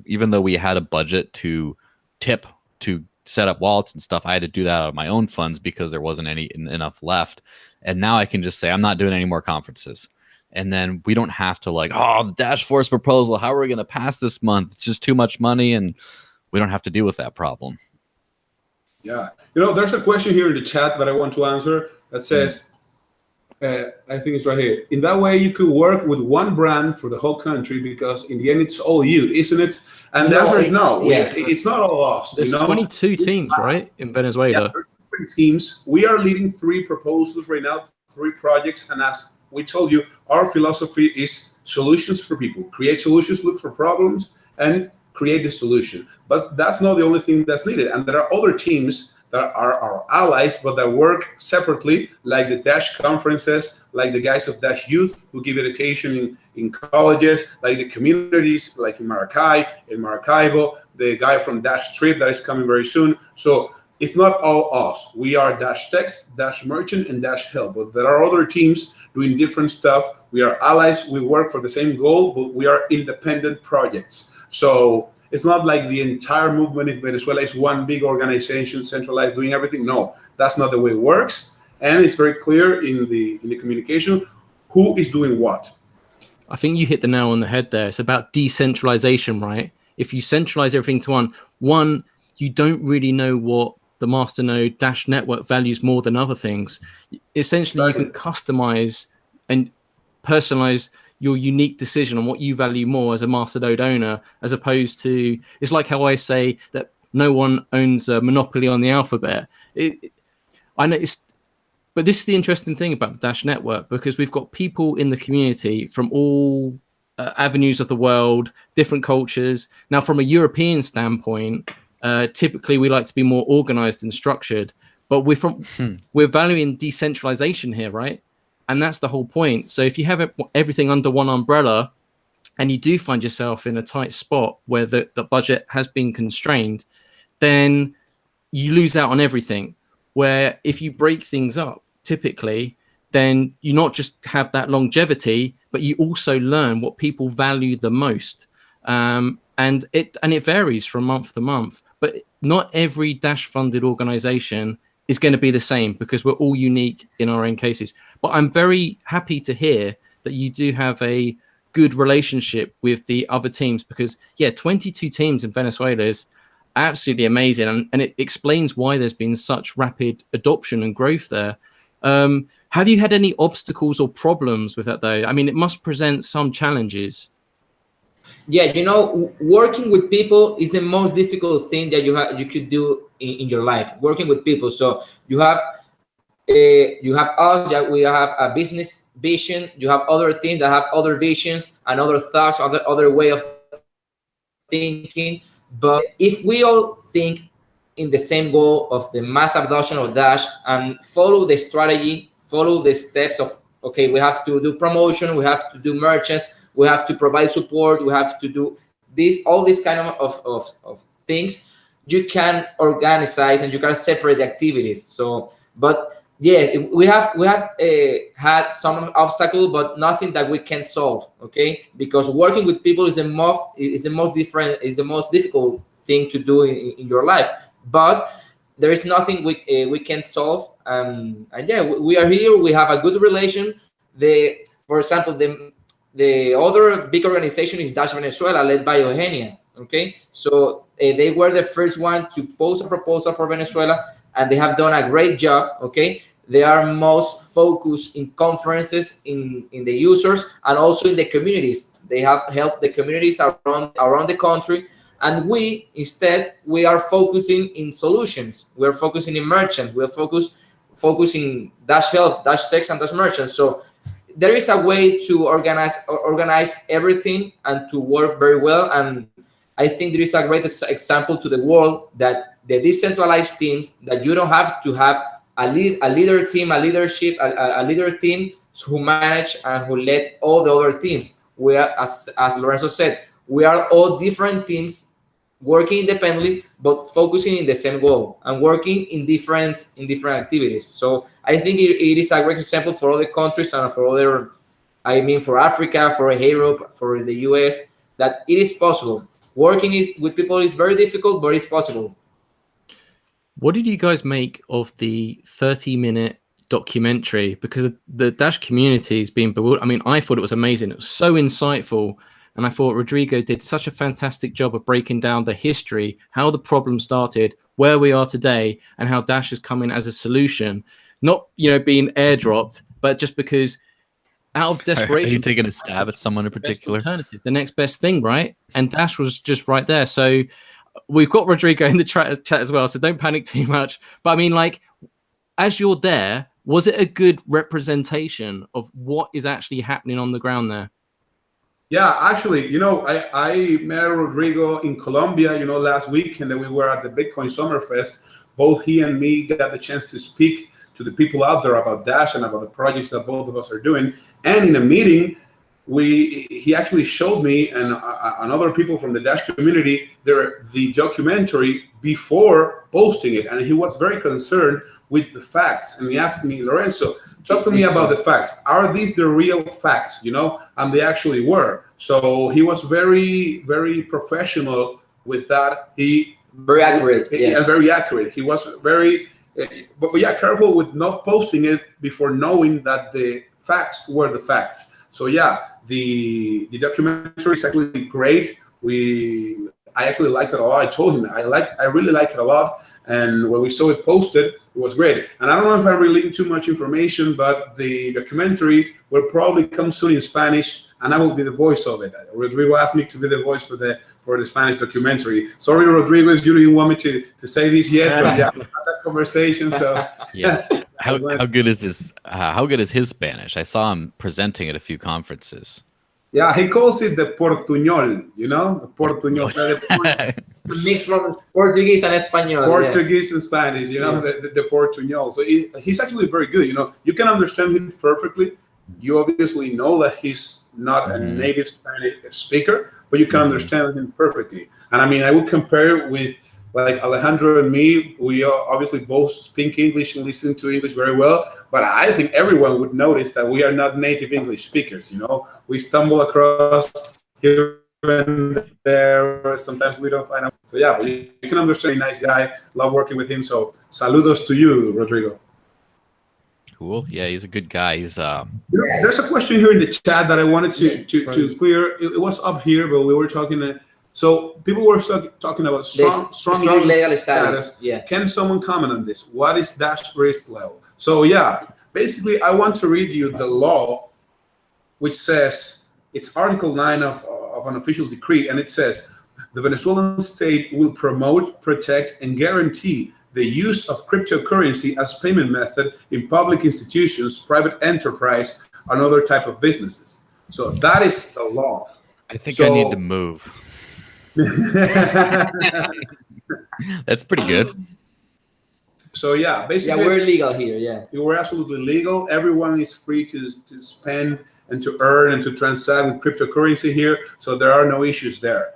even though we had a budget to tip to set up wallets and stuff, I had to do that out of my own funds because there wasn't enough left. And now I can just say I'm not doing any more conferences. And then we don't have to like, oh, the Dash Force proposal, how are we going to pass this month? It's just too much money, and we don't have to deal with that problem. Yeah. There's a question here in the chat that I want to answer that says, I think it's right here. In that way, you could work with one brand for the whole country because in the end, it's all you, isn't it? And the answer is no. Yeah. It's not all us. There's 22 teams, right, in Venezuela? Yeah, there's different teams. We are leading 3 proposals right now, 3 projects. And as we told you, our philosophy is solutions for people. Create solutions, look for problems, and create the solution. But that's not the only thing that's needed. And there are other teams that are our allies, but that work separately, like the Dash conferences, like the guys of Dash Youth who give education in colleges, like the communities, like in Maracay, in Maracaibo, the guy from Dash Trip that is coming very soon. So it's not all us. We are Dash Text, Dash Merchant, and Dash Help, but there are other teams doing different stuff. We are allies, we work for the same goal, but we are independent projects. So it's not like the entire movement in Venezuela is one big organization, centralized, doing everything. No, that's not the way it works. And it's very clear in the communication who is doing what. I think you hit the nail on the head there. It's about decentralization, right? If you centralize everything to one, you don't really know what the masternode Dash network values more than other things. Essentially, exactly. You can customize and personalize your unique decision on what you value more as a masternode owner, as opposed to, it's like how I say that no one owns a monopoly on the alphabet. I know but this is the interesting thing about the Dash network, because we've got people in the community from all avenues of the world, different cultures. Now, from a European standpoint, typically we like to be more organized and structured, but we're valuing decentralization here, right? And that's the whole point. So if you have everything under one umbrella and you do find yourself in a tight spot where the budget has been constrained, then you lose out on everything. Where if you break things up, typically, then you not just have that longevity, but you also learn what people value the most. And it varies from month to month. But not every Dash funded organization is going to be the same, because we're all unique in our own cases. But I'm very happy to hear that you do have a good relationship with the other teams, because 22 teams in Venezuela is absolutely amazing. And it explains why there's been such rapid adoption and growth there. Have you had any obstacles or problems with that though? I mean, it must present some challenges. Yeah, working with people is the most difficult thing that you could do in your life. Working with people. So you have us, that we have a business vision. You have other teams that have other visions and other thoughts, other way of thinking. But if we all think in the same goal of the mass adoption of Dash and follow the strategy, follow the steps of, okay, we have to do promotion, we have to do merchants, we have to provide support, we have to do this, all these kind of things, you can organize and you can separate the activities. So, but yes, we have had some obstacle, but nothing that we can solve. Okay, because working with people is the most difficult thing to do in your life. But there is nothing we can solve. And yeah, we are here. We have a good relation. For example, the other big organization is Dash Venezuela, led by Eugenia. Okay, so they were the first one to pose a proposal for Venezuela, and they have done a great job. Okay, they are most focused in conferences, in the users, and also in the communities. They have helped the communities around the country. And we are focusing in solutions. We're focusing in merchants. We're focusing Dash Health, Dash Text, and Dash Merchants. So there is a way to organize everything and to work very well. And I think there is a great example to the world that the decentralized teams, that you don't have to have a leader team, a leader team who manage and who lead all the other teams. We are, as Lorenzo said, we are all different teams working independently but focusing in the same goal and working in different activities. So I think it is a great example for other countries and for other, I mean, for Africa, for Europe, for the US, that it is possible. Working with people is very difficult, but it's possible. What did you guys make of the 30-minute documentary? Because the Dash community has been bewildered. I mean, I thought it was amazing. It was so insightful. And I thought Rodrigo did such a fantastic job of breaking down the history, how the problem started, where we are today, and how Dash is coming as a solution. Not, being airdropped, but just because out of desperation. Are you taking a stab at someone in particular? Alternative, the next best thing, right? And Dash was just right there. So we've got Rodrigo in the chat as well, so don't panic too much. But I mean, like, as you're there, was it a good representation of what is actually happening on the ground there? Yeah, actually, I met Rodrigo in Colombia, last week, and then we were at the Bitcoin Summerfest. Both he and me got the chance to speak to the people out there about Dash and about the projects that both of us are doing. And in a meeting, he actually showed me and other people from the Dash community the documentary before posting it, and he was very concerned with the facts. And he asked me, Lorenzo, talk to me about the facts. Are these the real facts? And they actually were. So he was very, very professional with that. Very accurate. Yeah, very accurate. He was very, but yeah, careful with not posting it before knowing that the facts were the facts. So yeah, the documentary is actually great. I actually liked it a lot. I told him I really like it a lot. And when we saw it posted, it was great. And I don't know if I'm revealing too much information, but the documentary will probably come soon in Spanish, and I will be the voice of it. Rodrigo asked me to be the voice for the Spanish documentary. Sorry, Rodrigo, you didn't want me to say this yet, but yeah, we had that conversation. So yeah, how good is this? How good is his Spanish? I saw him presenting at a few conferences. Yeah, he calls it the portuñol, the portuñol. Mix from Portuguese and Espanol. Portuguese and Spanish, the portuñol. So he's actually very good. You can understand him perfectly. You obviously know that he's not a native Spanish speaker, but you can understand him perfectly. And I mean, I would compare it with like Alejandro and me. We obviously both speak English and listen to English very well, but I think everyone would notice that we are not native English speakers. We stumble across here and there. Sometimes we don't find out. So yeah, but you can understand. Nice guy. Love working with him. So saludos to you, Rodrigo. Cool. Yeah, he's a good guy. He's There's a question here in the chat that I wanted to clear. It was up here, but we were talking. So people were talking about strong legal status. Yeah. Can someone comment on this? What is Dash risk level? So yeah, basically, I want to read you the law, which says it's Article 9 of an official decree, and it says the Venezuelan state will promote, protect, and guarantee the use of cryptocurrency as payment method in public institutions, private enterprise, and other type of businesses. So that is the law. I think I need to move. That's pretty good. So yeah, basically, we're legal here. Yeah, we're absolutely legal. Everyone is free to spend and to earn and to transact with cryptocurrency here. So there are no issues there.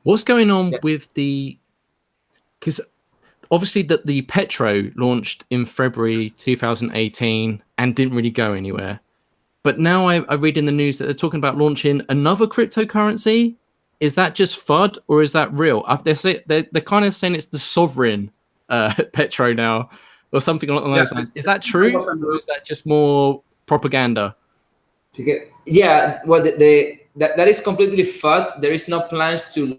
What's going on with because obviously the Petro launched in February 2018 and didn't really go anywhere. But now I read in the news that they're talking about launching another cryptocurrency. Is that just FUD or is that real? They're kind of saying it's the sovereign Petro now or something along those lines. Is that true? Or is that just more propaganda? Yeah, well, that is completely FUD. There is no plans to,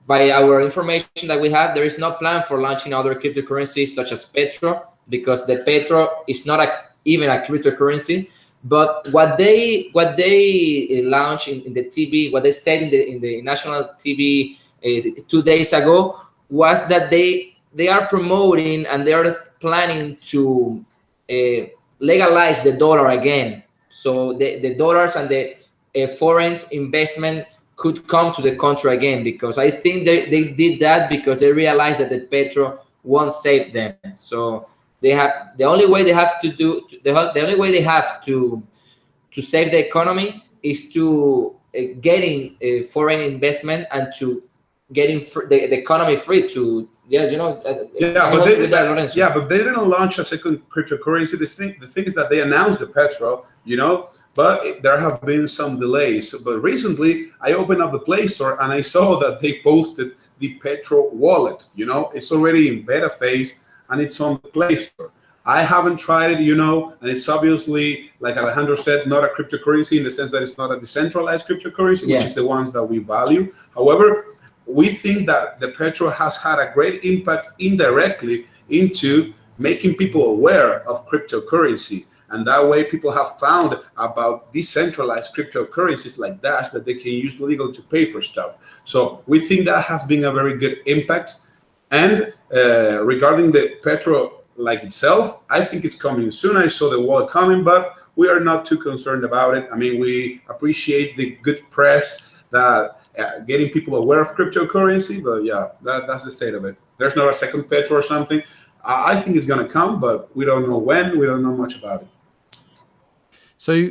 by our information that we have, there is no plan for launching other cryptocurrencies such as Petro, because the Petro is not even a cryptocurrency. But what they launched in the TV, what they said in the national TV 2 days ago, was that they are promoting and they are planning to legalize the dollar again. So the dollars and the foreign investment could come to the country again, because I think they did that because they realized that the Petro won't save them. So the only way they have to save the economy is to getting foreign investment and to getting the economy free to but they didn't launch a second cryptocurrency. The thing is that they announced the Petrol, but there have been some delays. But recently, I opened up the Play Store and I saw that they posted the Petrol Wallet. It's already in beta phase and it's on the Play Store. I haven't tried it, and it's obviously, like Alejandro said, not a cryptocurrency in the sense that it's not a decentralized cryptocurrency, which is the ones that we value. However, we think that the Petrol has had a great impact indirectly into making people aware of cryptocurrency. And that way people have found about decentralized cryptocurrencies like Dash that they can use legal to pay for stuff. So we think that has been a very good impact. And regarding the Petrol like itself, I think it's coming soon. I saw the wallet coming, but we are not too concerned about it. I mean, we appreciate the good press that getting people aware of cryptocurrency, but yeah, that's the state of it. There's not a second Petrol or something. I think it's going to come, but we don't know when. We don't know much about it. So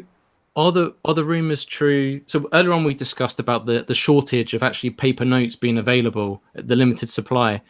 are the rumors true? So earlier on we discussed about the shortage of actually paper notes being available, the limited supply.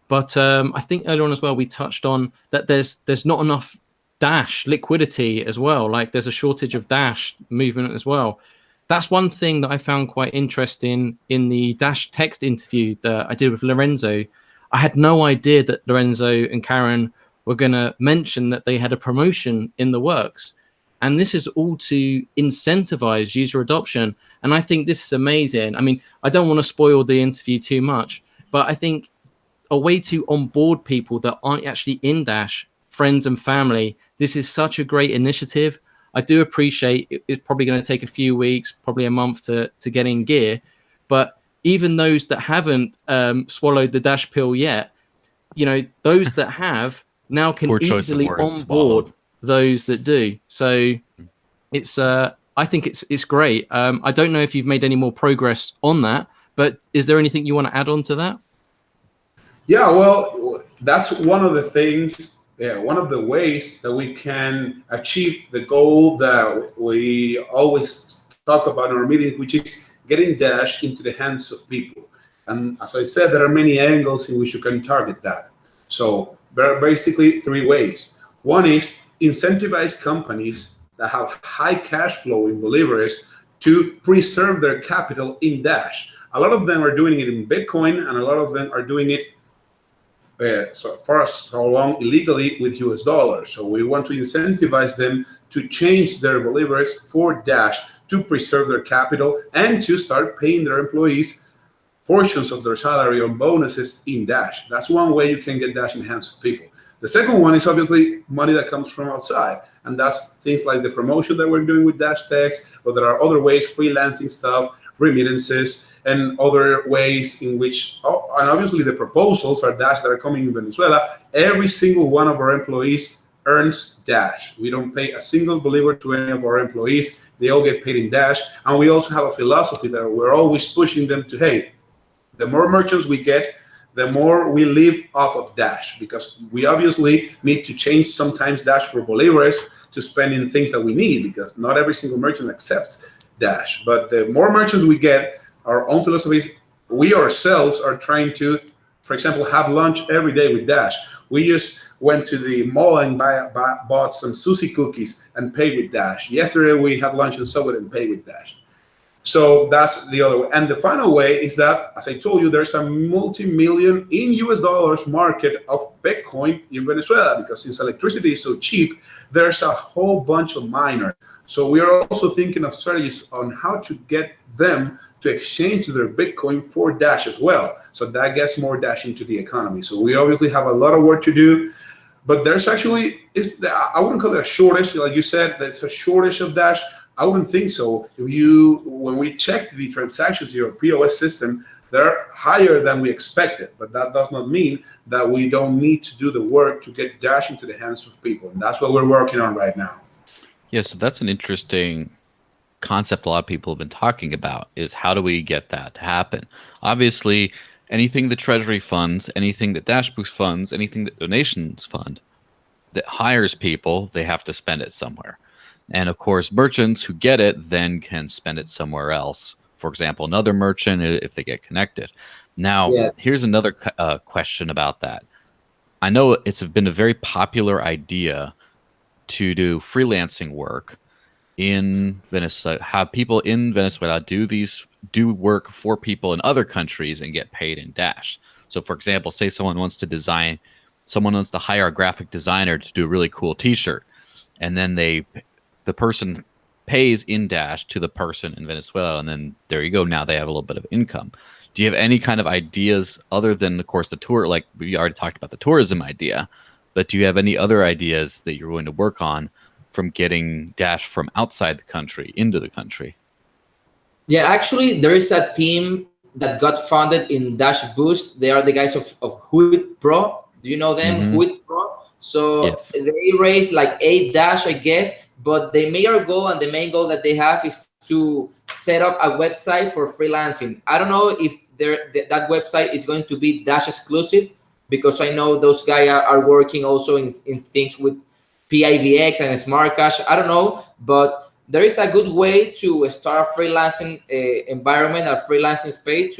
But I think earlier on as well we touched on that there's not enough Dash liquidity as well. Like there's a shortage of Dash movement as well. That's one thing that I found quite interesting in the Dash text interview that I did with Lorenzo. I had no idea that Lorenzo and Karen were going to mention that they had a promotion in the works. And this is all to incentivize user adoption. And I think this is amazing. I mean, I don't want to spoil the interview too much, but I think a way to onboard people that aren't actually in Dash, friends and family, this is such a great initiative. I do appreciate it's probably going to take a few weeks, probably a month to get in gear. But even those that haven't swallowed the Dash pill yet, those that have now can easily onboard those that do. So it's I think it's great. I don't know if you've made any more progress on that, but is there anything you want to add on to that? Yeah, well, that's one of the things. One of the ways that we can achieve the goal that we always talk about in our meetings, which is getting Dash into the hands of people. And as I said, there are many angles in which you can target that. So there are basically three ways. One is incentivize companies that have high cash flow in believers to preserve their capital in Dash. A lot of them are doing it in Bitcoin, and a lot of them are doing it so long illegally with US dollars. So we want to incentivize them to change their believers for Dash to preserve their capital and to start paying their employees portions of their salary on bonuses in Dash. That's one way you can get Dash in the hands of people. The second one is obviously money that comes from outside. And that's things like the promotion that we're doing with Dash Text, but there are other ways, freelancing stuff, remittances, and other ways in which, and obviously the proposals are Dash that are coming in Venezuela. Every single one of our employees earns Dash. We don't pay a single believer to any of our employees. They all get paid in Dash. And we also have a philosophy that we're always pushing them to, hey, the more merchants we get, the more we live off of Dash, because we obviously need to change sometimes Dash for believers to spend in things that we need, because not every single merchant accepts Dash. But the more merchants we get, our own philosophies, we ourselves are trying to, for example, have lunch every day with Dash. We just went to the mall and bought some Sushi cookies and paid with Dash. Yesterday we had lunch in Subway and paid with Dash. So that's the other way. And the final way is that, as I told you, there's a multi-million in US dollars market of Bitcoin in Venezuela, because since electricity is so cheap, there's a whole bunch of miners. So we are also thinking of strategies on how to get them to exchange their Bitcoin for Dash as well. So that gets more Dash into the economy. So we obviously have a lot of work to do, but there's actually, I wouldn't call it a shortage. Like you said, there's a shortage of Dash. I wouldn't think so. When we checked the transactions in your POS system, they're higher than we expected, but that does not mean that we don't need to do the work to get Dash into the hands of people. And that's what we're working on right now. Yeah, so that's an interesting concept a lot of people have been talking about, is how do we get that to happen? Obviously, anything the Treasury funds, anything that Dash Boost funds, anything that donations fund, that hires people, they have to spend it somewhere. And of course, merchants who get it then can spend it somewhere else for example, another merchant if they get connected. Now, here's another question about that. I know it's been a very popular idea to do freelancing work in Venezuela, have people in Venezuela do work for people in other countries and get paid in Dash. So for example, say someone wants to hire a graphic designer to do a really cool t-shirt, and then the person pays in Dash to the person in Venezuela, and then there you go, now they have a little bit of income. Do you have any kind of ideas other than, of course, the tour? Like we already talked about the tourism idea, but do you have any other ideas that you're going to work on from getting Dash from outside the country into the country? Yeah, actually, there is a team that got funded in Dash Boost. They are the guys of Huit Pro. Do you know them? Huit Pro. So they raised like 8 Dash, I guess, but the major goal and the main goal that they have is to set up a website for freelancing. I don't know if that website is going to be Dash exclusive, because I know those guys are working also in things with PIVX and Smart Cash. I don't know, but there is a good way to start a freelancing environment, a freelancing space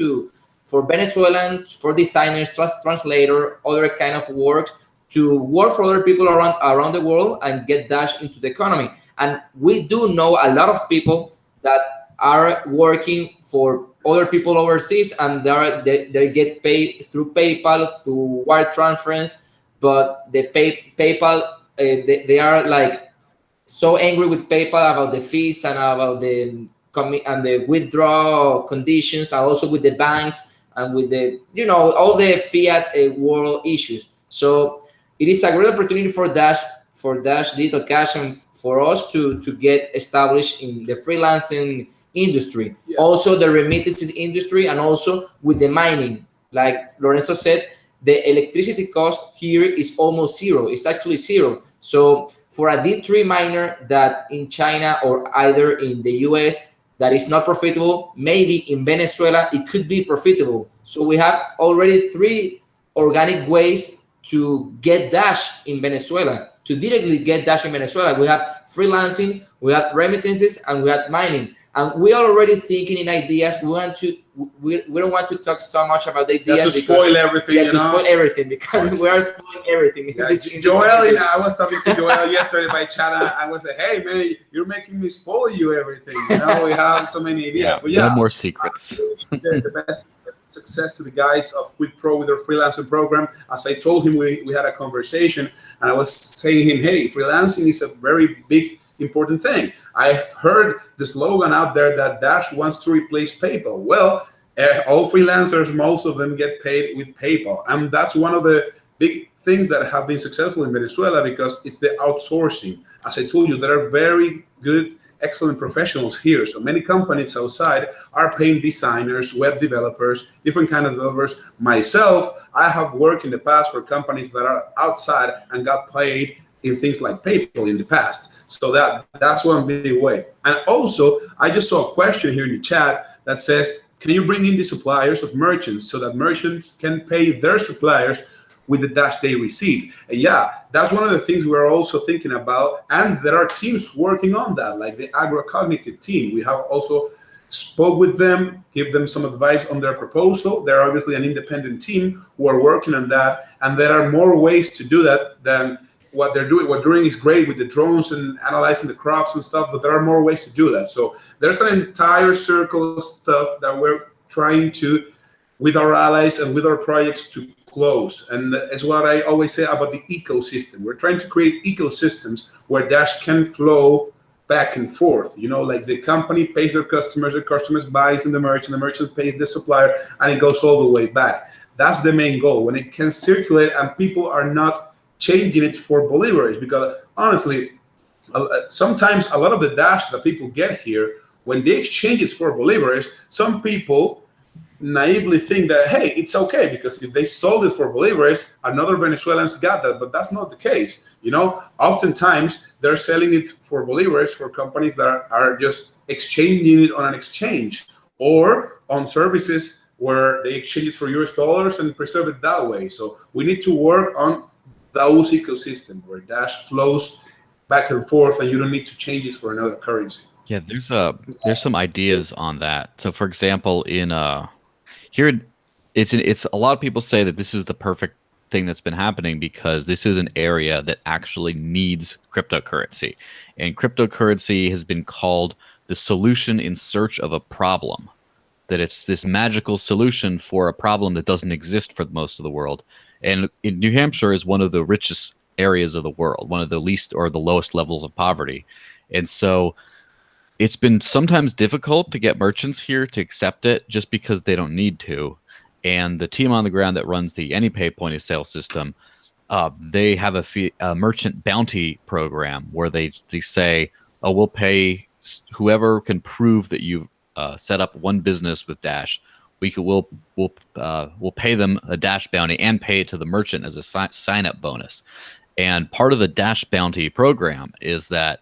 for Venezuelans, for designers, translator, other kind of works, to work for other people around the world and get Dash into the economy. And we do know a lot of people that are working for other people overseas, and they get paid through PayPal, through wire transfers, but the PayPal, they are like so angry with PayPal about the fees and about the withdrawal conditions, and also with the banks and with the all the fiat world issues. So it is a great opportunity for Dash Digital Cash and for us to get established in the freelancing industry, also the remittances industry, and also with the mining. Like Lorenzo said, the electricity cost here is almost zero. It's actually zero. So for a D3 miner that in China or either in the US that is not profitable, maybe in Venezuela it could be profitable. So we have already 3 organic ways to get Dash in Venezuela, to directly get Dash in Venezuela. We have freelancing, we have remittances, and we have mining. And we are already thinking in ideas. We don't want to talk so much about the ideas. To spoil everything. To spoil everything, because we are spoiling everything. Yeah, Joel, I was talking to Joel yesterday by chat. I was like, hey man, you're making me spoil you everything. We have so many ideas. But no more secrets. The best success to the guys of Quid Pro with their freelancing program. As I told him, we had a conversation, and I was saying him, hey, freelancing is a very big, important thing. I've heard the slogan out there that Dash wants to replace PayPal. Well, all freelancers, most of them get paid with PayPal. And that's one of the big things that have been successful in Venezuela, because it's the outsourcing. As I told you, there are very good, excellent professionals here. So many companies outside are paying designers, web developers, different kind of developers. Myself, I have worked in the past for companies that are outside and got paid in things like PayPal in the past. So that's one big way. And also, I just saw a question here in the chat that says, can you bring in the suppliers of merchants so that merchants can pay their suppliers with the Dash they receive? And yeah, that's one of the things we're also thinking about. And there are teams working on that, like the agrocognitive team. We have also spoke with them, give them some advice on their proposal. They're obviously an independent team who are working on that. And there are more ways to do that than what they're doing. What they're doing is great with the drones and analyzing the crops and stuff, but there are more ways to do that. So there's an entire circle of stuff that we're trying to, with our allies and with our projects, to close. And it's what I always say about the ecosystem. We're trying to create ecosystems where Dash can flow back and forth. Like the company pays their customers buys in the merchant pays the supplier, and it goes all the way back. That's the main goal. When it can circulate and people are not changing it for Bolivares, because honestly, sometimes a lot of the Dash that people get here, when they exchange it for Bolivares, some people naively think that, hey, it's okay, because if they sold it for Bolivares, another Venezuelans got that, but that's not the case. Oftentimes they're selling it for Bolivares for companies that are just exchanging it on an exchange or on services where they exchange it for US dollars and preserve it that way. So we need to work on those ecosystems where Dash flows back and forth and you don't need to change it for another currency. Yeah, there's some ideas on that. So, for example, in here, it's a lot of people say that this is the perfect thing that's been happening because this is an area that actually needs cryptocurrency, and cryptocurrency has been called the solution in search of a problem. That it's this magical solution for a problem that doesn't exist for most of the world. And in New Hampshire is one of the richest areas of the world, one of the least or the lowest levels of poverty, and so it's been sometimes difficult to get merchants here to accept it just because they don't need to. And the team on the ground that runs the AnyPay point of sale system, they have a merchant bounty program where they say, "Oh, we'll pay whoever can prove that you've set up one business with Dash. We'll pay them a Dash bounty and pay it to the merchant as a sign up bonus." And part of the Dash bounty program is that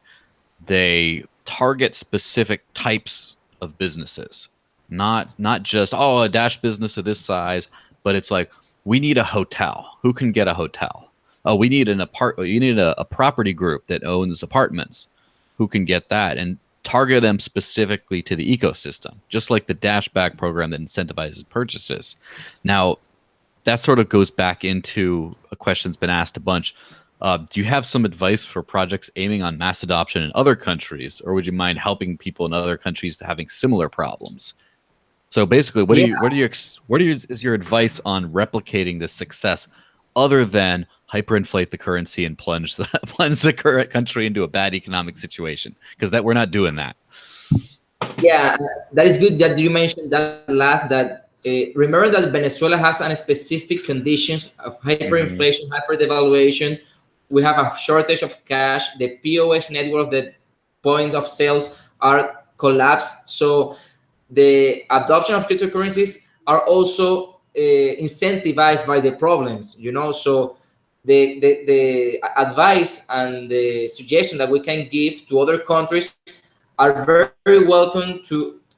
they target specific types of businesses, not just a Dash business of this size, but it's like, we need a hotel. Who can get a hotel? Oh, we need you need a property group that owns apartments. Who can get that? And target them specifically to the ecosystem, just like the Dash back program that incentivizes purchases. Now, that sort of goes back into a question that's been asked a bunch. Do you have some advice for projects aiming on mass adoption in other countries, or would you mind helping people in other countries having similar problems? So basically, what is your advice on replicating this success, other than hyperinflate the currency and plunge the current country into a bad economic situation? Because we're not doing that. Yeah, that is good that you mentioned that last. That remember that Venezuela has a specific conditions of hyperinflation, hyper devaluation. We have a shortage of cash. The POS network of the points of sales are collapsed. So the adoption of cryptocurrencies are also incentivized by the problems, So the advice and the suggestion that we can give to other countries are very welcome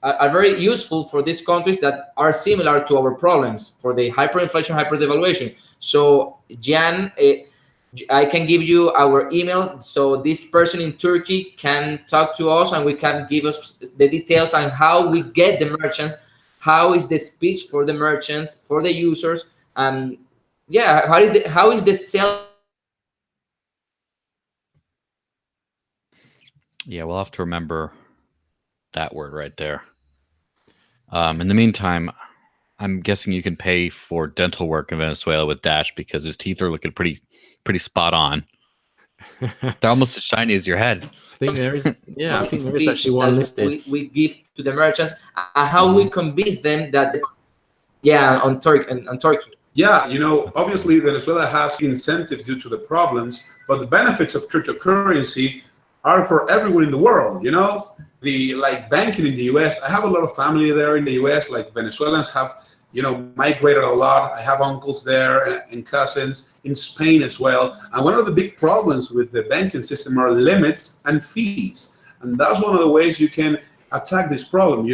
are very useful for these countries that are similar to our problems for the hyperinflation, hyper devaluation. So Jan, I can give you our email, so this person in Turkey can talk to us and we can give us the details on how we get the merchants, how is the speech for the merchants, for the users, and how is the sell. Yeah, we'll have to remember that word right there. In the meantime, I'm guessing you can pay for dental work in Venezuela with Dash because his teeth are looking pretty spot on. They're almost as shiny as your head. I think there is. Yeah, I think there is Speech actually one that listed. we give to the merchants and how we convince them that on Turkey. Yeah, obviously Venezuela has incentives due to the problems, but the benefits of cryptocurrency are for everyone in the world. The banking in the US. I have a lot of family there in the US. Like Venezuelans have, migrated a lot. I have uncles there and cousins in Spain as well. And one of the big problems with the banking system are limits and fees. And that's one of the ways you can attack this problem.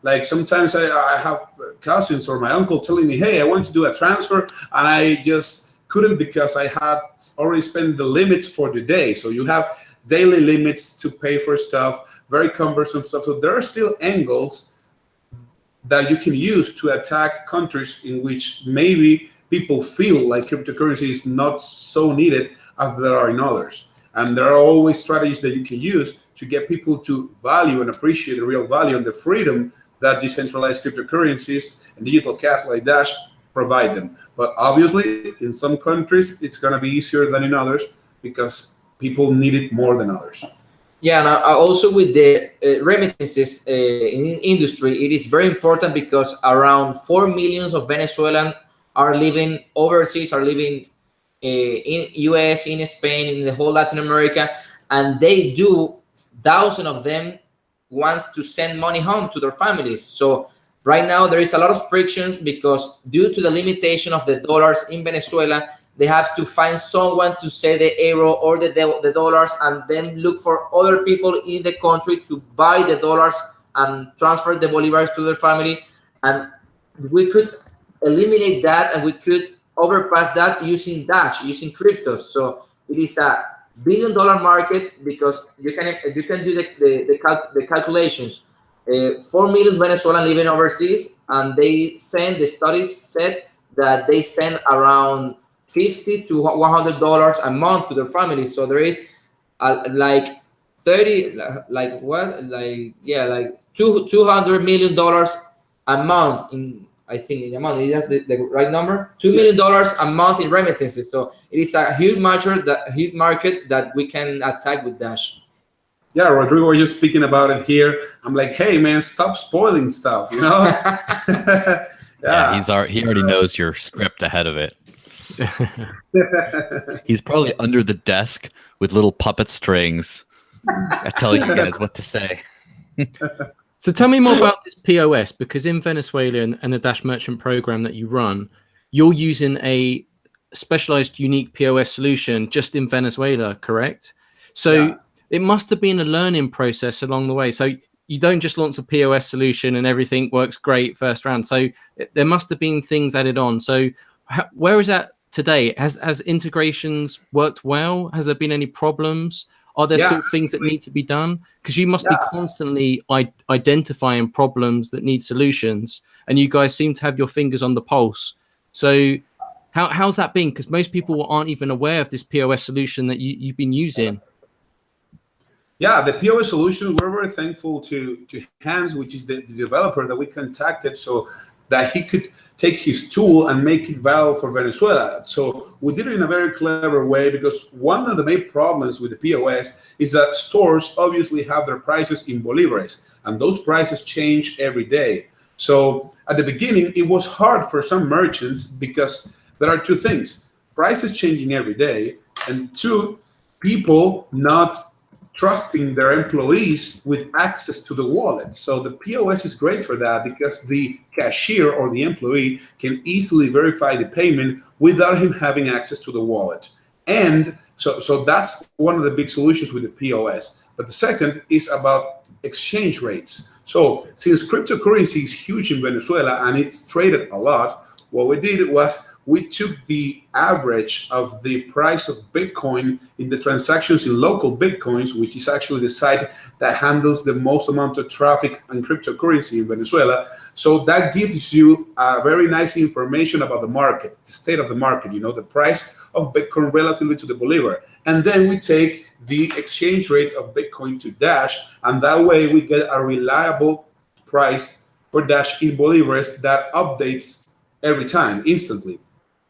Like sometimes I have cousins or my uncle telling me, hey, I want to do a transfer, and I just couldn't because I had already spent the limit for the day. So you have daily limits to pay for stuff, very cumbersome stuff. So there are still angles that you can use to attack countries in which maybe people feel like cryptocurrency is not so needed as there are in others. And there are always strategies that you can use to get people to value and appreciate the real value and the freedom that decentralized cryptocurrencies and digital cash like Dash provide them. But obviously, in some countries, it's going to be easier than in others because people need it more than others. Yeah, and also with the remittances in industry, it is very important because around 4 million of Venezuelans are living overseas, are living in US, in Spain, in the whole Latin America, and they do, thousands of them wants to send money home to their families. So right now there is a lot of frictions because due to the limitation of the dollars in Venezuela, they have to find someone to sell the euro or the dollars and then look for other people in the country to buy the dollars and transfer the bolivars to their family. And we could eliminate that and we could overpass that using Dash, using crypto. So it is a billion-dollar market, because you can do the calculations. 4 million Venezuelans living overseas, and the studies said that they send around $50 to $100 a month to their family. So there is like 30, like what, like yeah, like $200 million a month in, I think, in a month. Is that the right number? $2 million a month in remittances. So it is a huge market that we can attack with Dash. Yeah, Rodrigo, we're just speaking about it here. I'm like, hey man, stop spoiling stuff, you know? Yeah, he already knows your script ahead of it. He's probably under the desk with little puppet strings telling you guys what to say. So tell me more about this POS, because in Venezuela and the Dash Merchant program that you run, you're using a specialized, unique POS solution just in Venezuela, correct? So it must have been a learning process along the way. So you don't just launch a POS solution and everything works great first round. So there must have been things added on. So where is that today? Has integrations worked well? Has there been any problems? Are there still things that need to be done? Because you must be constantly identifying problems that need solutions, and you guys seem to have your fingers on the pulse. So how's that been? Because most people aren't even aware of this POS solution that you've been using. Yeah, the POS solution, we're very thankful to Hans, which is the developer that we contacted, so that he could take his tool and make it valuable for Venezuela. So we did it in a very clever way, because one of the main problems with the POS is that stores obviously have their prices in bolívares, and those prices change every day. So at the beginning, it was hard for some merchants, because there are two things: prices changing every day, and two, people not trusting their employees with access to the wallet. So the POS is great for that, because the cashier or the employee can easily verify the payment without him having access to the wallet. And so that's one of the big solutions with the POS. But the second is about exchange rates. So since cryptocurrency is huge in Venezuela and it's traded a lot, what we did was we took the average of the price of Bitcoin in the transactions in local Bitcoins, which is actually the site that handles the most amount of traffic and cryptocurrency in Venezuela. So that gives you a very nice information about the market, the state of the market, the price of Bitcoin relatively to the Bolivar. And then we take the exchange rate of Bitcoin to Dash, and that way we get a reliable price for Dash in Bolivars that updates every time, instantly.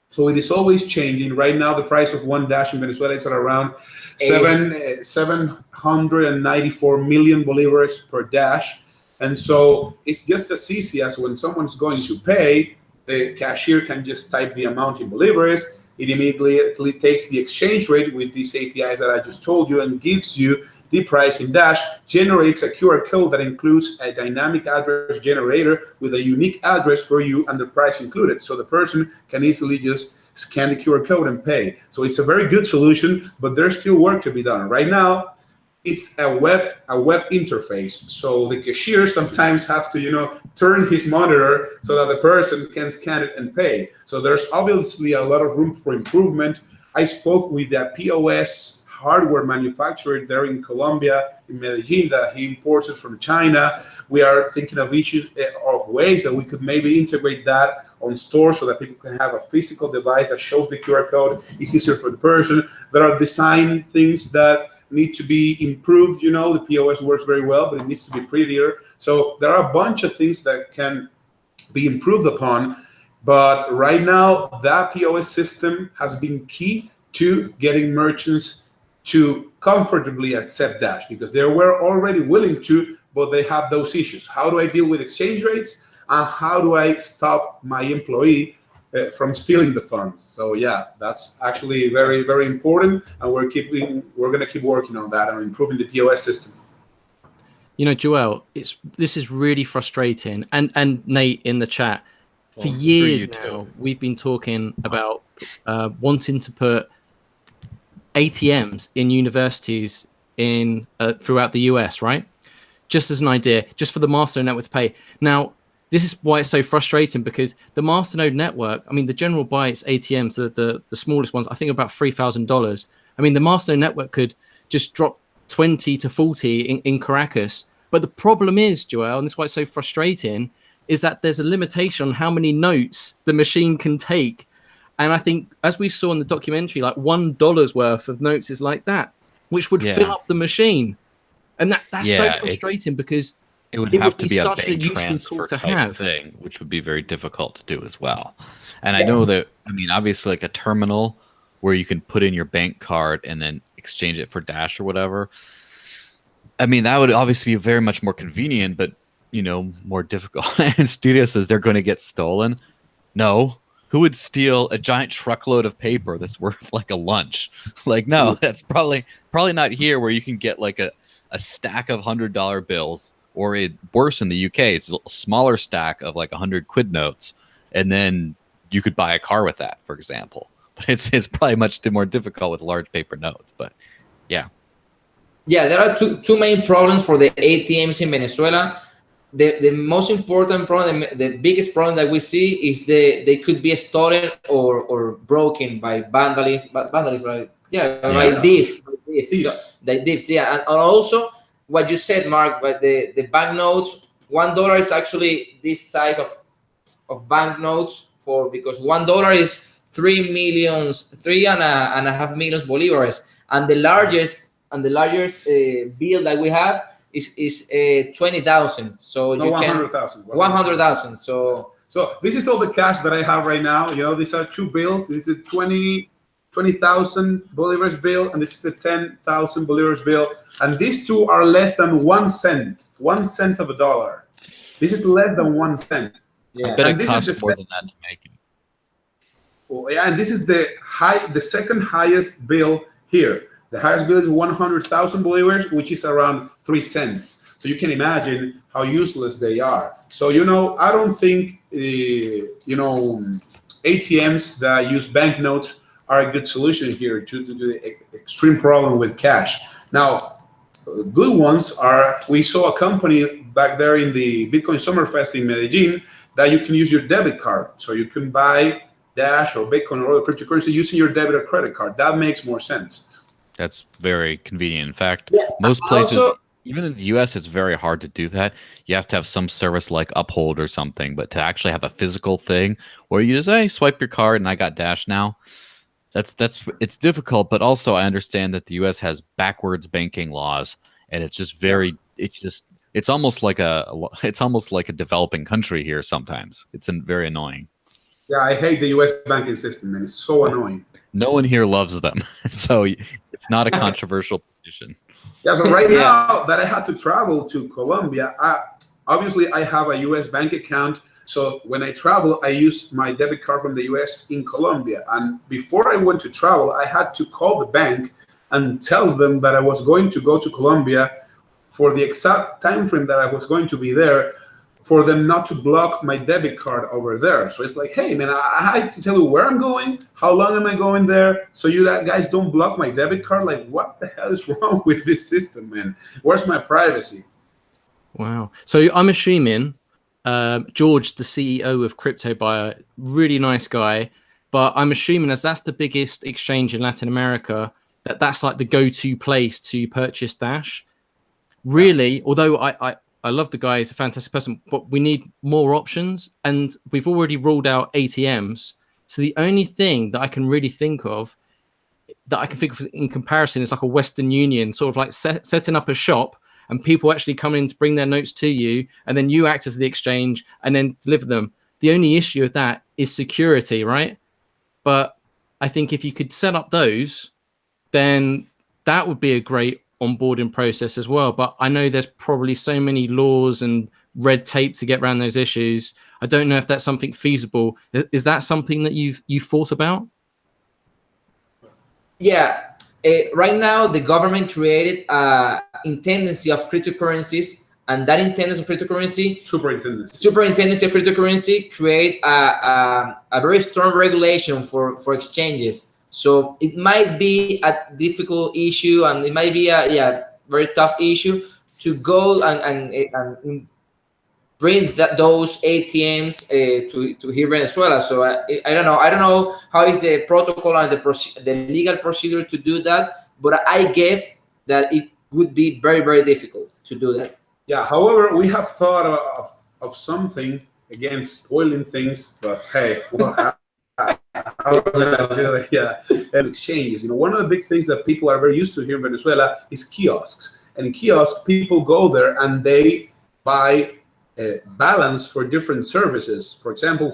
So it is always changing. Right now, the price of one Dash in Venezuela is at around 794 million bolivars per Dash. And so it's just as easy as when someone's going to pay, the cashier can just type the amount in bolivars. It immediately takes the exchange rate with these APIs that I just told you and gives you the price in Dash, generates a QR code that includes a dynamic address generator with a unique address for you and the price included. So the person can easily just scan the QR code and pay. So it's a very good solution, but there's still work to be done. Right now, it's a web interface. So the cashier sometimes has to, turn his monitor so that the person can scan it and pay. So there's obviously a lot of room for improvement. I spoke with a POS hardware manufacturer there in Colombia, in Medellin, that he imports it from China. We are thinking of ways that we could maybe integrate that on stores so that people can have a physical device that shows the QR code. It's easier for the person. There are design things that need to be improved. The POS works very well, but it needs to be prettier. So there are a bunch of things that can be improved upon. But right now, that POS system has been key to getting merchants to comfortably accept Dash, because they were already willing to, but they have those issues. How do I deal with exchange rates? And how do I stop my employee from stealing the funds? So yeah, that's actually very, very important, and we're going to keep working on that and improving the POS system. Joel, this is really frustrating, and Nate in the chat, for years now we've been talking about wanting to put ATMs in universities in throughout the US, right? Just as an idea, just for the Masternode network to pay. Now, this is why it's so frustrating, because the Masternode network, I mean, the general bytes ATMs, the smallest ones, I think about $3,000. I mean, the Mastodon network could just drop 20 to 40 in Caracas. But the problem is, Joel, and this is why it's so frustrating, is that there's a limitation on how many notes the machine can take. And I think, as we saw in the documentary, like $1 worth of notes is like that, which would fill up the machine. And that's so frustrating because it would have to be a such a bank useful transfer tool to type have thing, which would be very difficult to do as well. And I know that, I mean, obviously like a terminal where you can put in your bank card and then exchange it for Dash or whatever. I mean, that would obviously be very much more convenient, but, you know, more difficult. And Studio says they're going to get stolen. No. Who would steal a giant truckload of paper that's worth like a lunch? Like, no, that's probably not here where you can get like a stack of $100 bills, or worse in the UK, it's a smaller stack of like 100 quid notes. And then you could buy a car with that, for example. But it's probably much more difficult with large paper notes, but yeah. Yeah, there are two main problems for the ATMs in Venezuela. The most important problem, the biggest problem that we see is they could be stolen or broken by vandalism, right? By thieves. So, the thieves, yeah. And also what you said, Mark, but the banknotes, $1 is actually this size of banknotes because $1 is 3.5 million bolívares, and the largest bill that we have is 20,000. So no, 100,000. 100,000. So this is all the cash that I have right now. You know, these are two bills. This is a 20,000 bolivars bill, and this is the 10,000 bolivars bill. And these two are less than 1 cent. 1 cent of a dollar. This is less than 1 cent. Yeah, I bet it costs more than that to make it. Oh, yeah, and this is the second highest bill here. The highest bill is 100,000 bolivars, which is around 3 cents. So you can imagine how useless they are. So, you know, I don't think, ATMs that use banknotes are a good solution here to the extreme problem with cash. Now, good ones are, we saw a company back there in the Bitcoin Summerfest in Medellin that you can use your debit card. So you can buy Dash or Bitcoin or other cryptocurrency using your debit or credit card. That makes more sense. That's very convenient. In fact, most places, even in the US, it's very hard to do that. You have to have some service like Uphold or something, but to actually have a physical thing where you just, hey, swipe your card and I got Dash now, it's difficult. But also I understand that the US has backwards banking laws, and it's just it's almost like a developing country here sometimes. It's very annoying. Yeah, I hate the US banking system, and it's so annoying. No one here loves them. So it's not a controversial position. Yeah, so right now that I had to travel to Colombia, obviously I have a US bank account. So when I travel, I use my debit card from the US in Colombia. And before I went to travel, I had to call the bank and tell them that I was going to go to Colombia for the exact time frame that I was going to be there, for them not to block my debit card over there. So it's like, hey, man, I have to tell you where I'm going, how long am I going there, so you guys don't block my debit card. Like, what the hell is wrong with this system, man? Where's my privacy? Wow. So I'm assuming George, the CEO of CryptoBuyer, really nice guy, but I'm assuming as that's the biggest exchange in Latin America, that's like the go-to place to purchase Dash. Really, although I love the guy, he's a fantastic person, but we need more options, and we've already ruled out ATMs. So the only thing that I can really think of in comparison is like a Western Union, sort of like setting up a shop and people actually come in to bring their notes to you, and then you act as the exchange and then deliver them. The only issue with that is security, right? But I think if you could set up those, then that would be a great onboarding process as well. But I know there's probably so many laws and red tape to get around those issues. I don't know if that's something feasible. Is that something that you've thought about? Yeah, right now the government created a intendency of cryptocurrencies, and that intendency of cryptocurrency, superintendency of cryptocurrency, create a very strong regulation for exchanges. So it might be a difficult issue, and it might be a very tough issue to go and bring those ATMs to here Venezuela. So I don't know. I don't know how is the protocol and the legal procedure to do that, but I guess that it would be very, very difficult to do that. Yeah. However, we have thought of something, again, spoiling things, but hey, well, how we're gonna do it? Yeah, and exchanges. One of the big things that people are very used to here in Venezuela is kiosks, and in kiosks, people go there and they buy balance for different services. For example,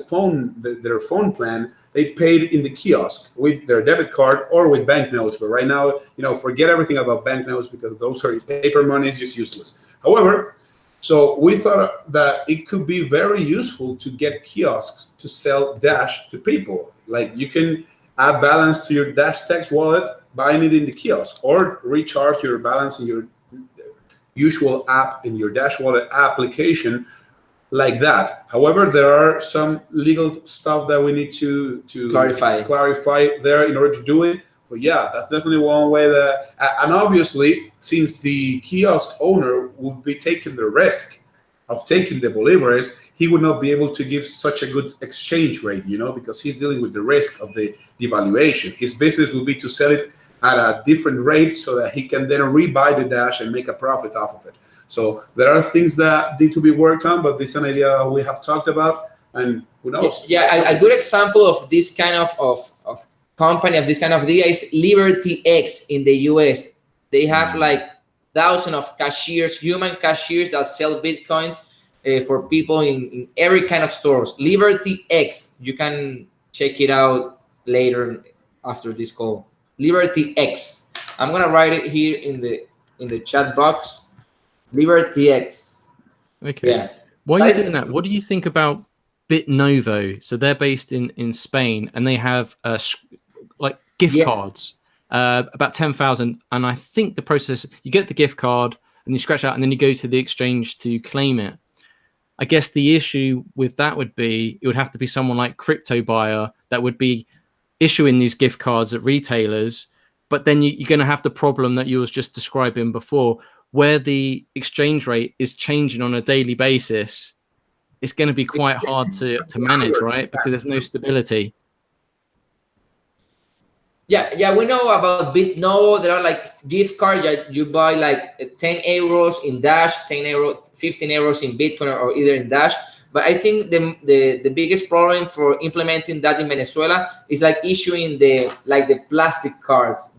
their phone plan, they paid in the kiosk with their debit card or with banknotes. But right now, forget everything about banknotes because those are paper money, is just useless. However, so we thought that it could be very useful to get kiosks to sell Dash to people. Like you can add balance to your Dash text wallet, buying it in the kiosk, or recharge your balance in your usual app, in your Dash wallet application, like that. However, there are some legal stuff that we need to clarify there in order to do it. But yeah, that's definitely one way that, and obviously, since the kiosk owner would be taking the risk of taking the bolívares, he would not be able to give such a good exchange rate, because he's dealing with the risk of the devaluation. His business will be to sell it at a different rate so that he can then rebuy the Dash and make a profit off of it. So there are things that need to be worked on, but this is an idea we have talked about, and who knows? Yeah, a good example of this kind of company, of this kind of idea, is Liberty X in the US. They have like thousands of cashiers, human cashiers that sell Bitcoins for people in every kind of stores. Liberty X, you can check it out later after this call. Liberty X. I'm gonna write it here in the chat box. Liberty X. Okay. Yeah. While you're doing that, what do you think about BitNovo? So they're based in Spain, and they have like gift cards, about 10,000. And I think the process, you get the gift card and you scratch out, and then you go to the exchange to claim it. I guess the issue with that would be, it would have to be someone like Crypto Buyer that would be issuing these gift cards at retailers. But then you're going to have the problem that you was just describing before, where the exchange rate is changing on a daily basis. It's going to be quite hard to manage, right? Because there's no stability. Yeah, we know about BitNovo. There are like gift cards that you buy like 10 euros in Dash, 10 euro, 15 euros in Bitcoin, or either in Dash. But I think the biggest problem for implementing that in Venezuela is like issuing the plastic cards,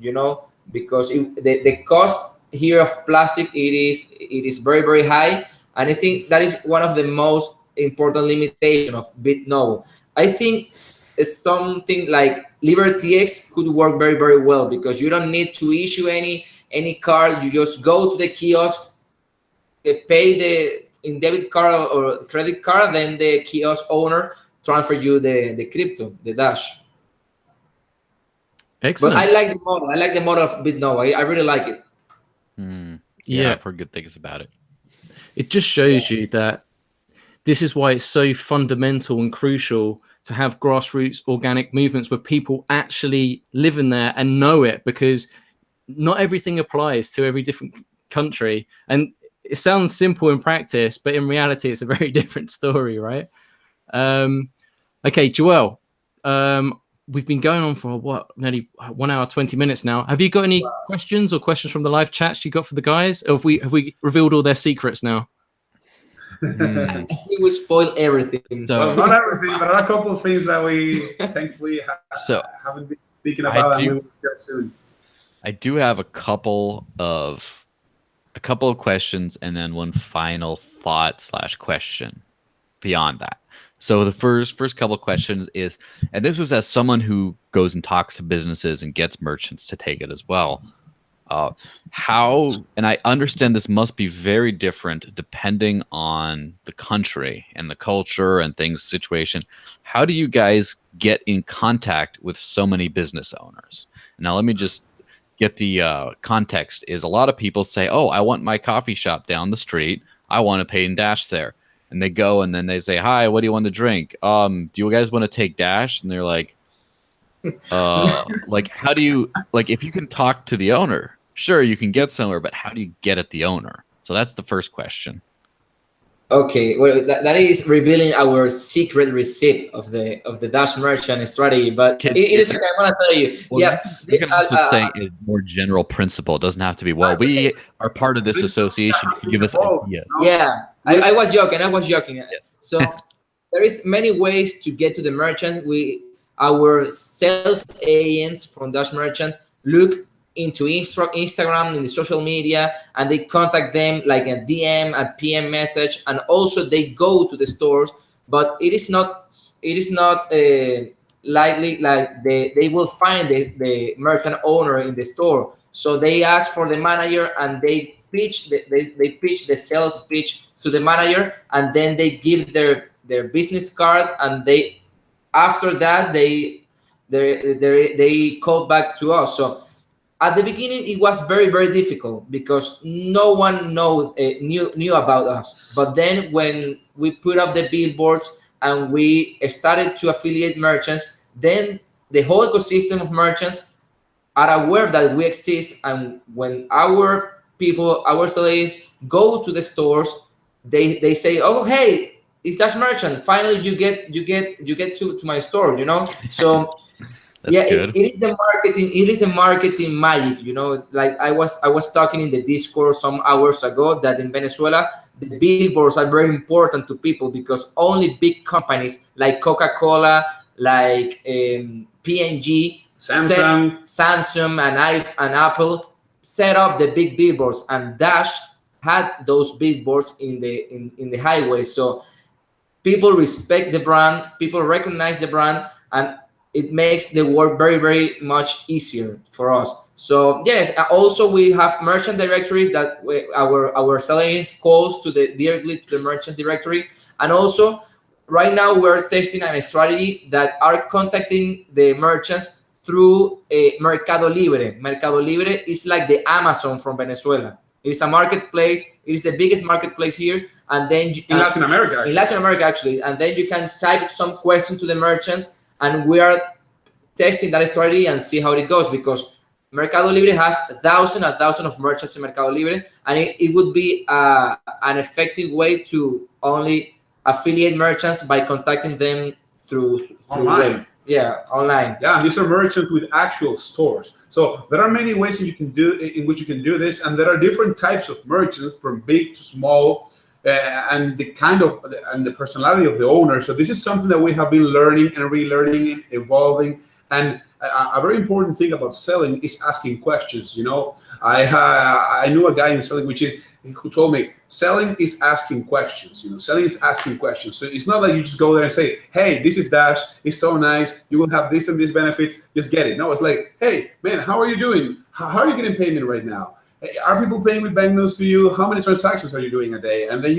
because the cost here of plastic, it is very, very high, and I think that is one of the most important limitations of BitNovo. I think something like Liberty X could work very, very well, because you don't need to issue any card. You just go to the kiosk, pay in debit card or credit card, then the kiosk owner transfer you the crypto, the Dash. Excellent. But I like the model. I like the model of BitNovo. I really like it. Yeah, I've heard good things about it. It just shows you that this is why it's so fundamental and crucial to have grassroots organic movements where people actually live in there and know it, because not everything applies to every different country. And it sounds simple in practice, but in reality, it's a very different story, right? Okay, Joel, we've been going on for nearly 1 hour, 20 minutes now. Have you got any questions from the live chats you got for the guys? Or have we revealed all their secrets now? I think we spoiled everything. Well, not everything, but a couple of things that we thankfully haven't been speaking about, and we will get soon. I do have a couple of questions, and then one final thought / question beyond that. So the first couple of questions is, and this is as someone who goes and talks to businesses and gets merchants to take it as well. How, and I understand this must be very different depending on the country and the culture and things, situation. How do you guys get in contact with so many business owners? Now, let me just get the context. Is a lot of people say, oh, I want my coffee shop down the street. I want to pay in Dash there. And they go and then they say, hi, what do you want to drink? Do you guys want to take Dash? And they're like, like, how do you, like, if you can talk to the owner, sure, you can get somewhere, but how do you get at the owner? So that's the first question. Okay, well, that is revealing our secret receipt of the Dash merchant strategy, but it is okay. I want to tell you, Well, yeah, you this can also say a more general principle. It doesn't have to be, well, we are part of this association to give us ideas. Yeah, I was joking. I was joking. Yes. So there is many ways to get to the merchant. Our sales agents from Dutch merchant look into Instagram in the social media, and they contact them like a DM, a PM message, and also they go to the stores. But it is not likely like they will find the merchant owner in the store. So they ask for the manager, and they pitch the sales pitch to the manager, and then they give their business card, and they after that they call back to us. So at the beginning it was very difficult because no one knew about us. But then when we put up the billboards and we started to affiliate merchants, then the whole ecosystem of merchants are aware that we exist, and when our people, our salaries go to the stores, they say, "Oh, hey, it's Dash Merchant. Finally, you get to my store." So That's yeah, good. it is the marketing. It is the marketing magic. Like I was talking in the Discord some hours ago that in Venezuela the billboards are very important to people because only big companies like Coca-Cola, like P&G, Samsung and Apple set up the big billboards, and Dash had those billboards in the highway. So people respect the brand, people recognize the brand, and it makes the work very much easier for us. So yes, also we have merchant directory that our sellers calls directly to the merchant directory. And also right now we're testing a strategy that are contacting the merchants through Mercado Libre. Mercado Libre is like the Amazon from Venezuela. It is a marketplace. It is the biggest marketplace here. And then in Latin America. Actually. In Latin America, actually. And then you can type some questions to the merchants, and we are testing that strategy and see how it goes, because Mercado Libre has thousands of merchants in Mercado Libre, and it would be an effective way to only affiliate merchants by contacting them through online. Web. Yeah, online. Yeah, and these are merchants with actual stores. So there are many ways in which you can do this, and there are different types of merchants, from big to small, and the personality of the owner. So this is something that we have been learning and relearning and evolving. And a very important thing about selling is asking questions. I knew a guy in selling who told me selling is asking questions. Selling is asking questions. So it's not like you just go there and say, "Hey, this is Dash. It's so nice. You will have this and these benefits. Just get it." No, it's like, "Hey, man, how are you doing? How are you getting payment right now? Are people paying with banknotes to you? How many transactions are you doing a day?" And then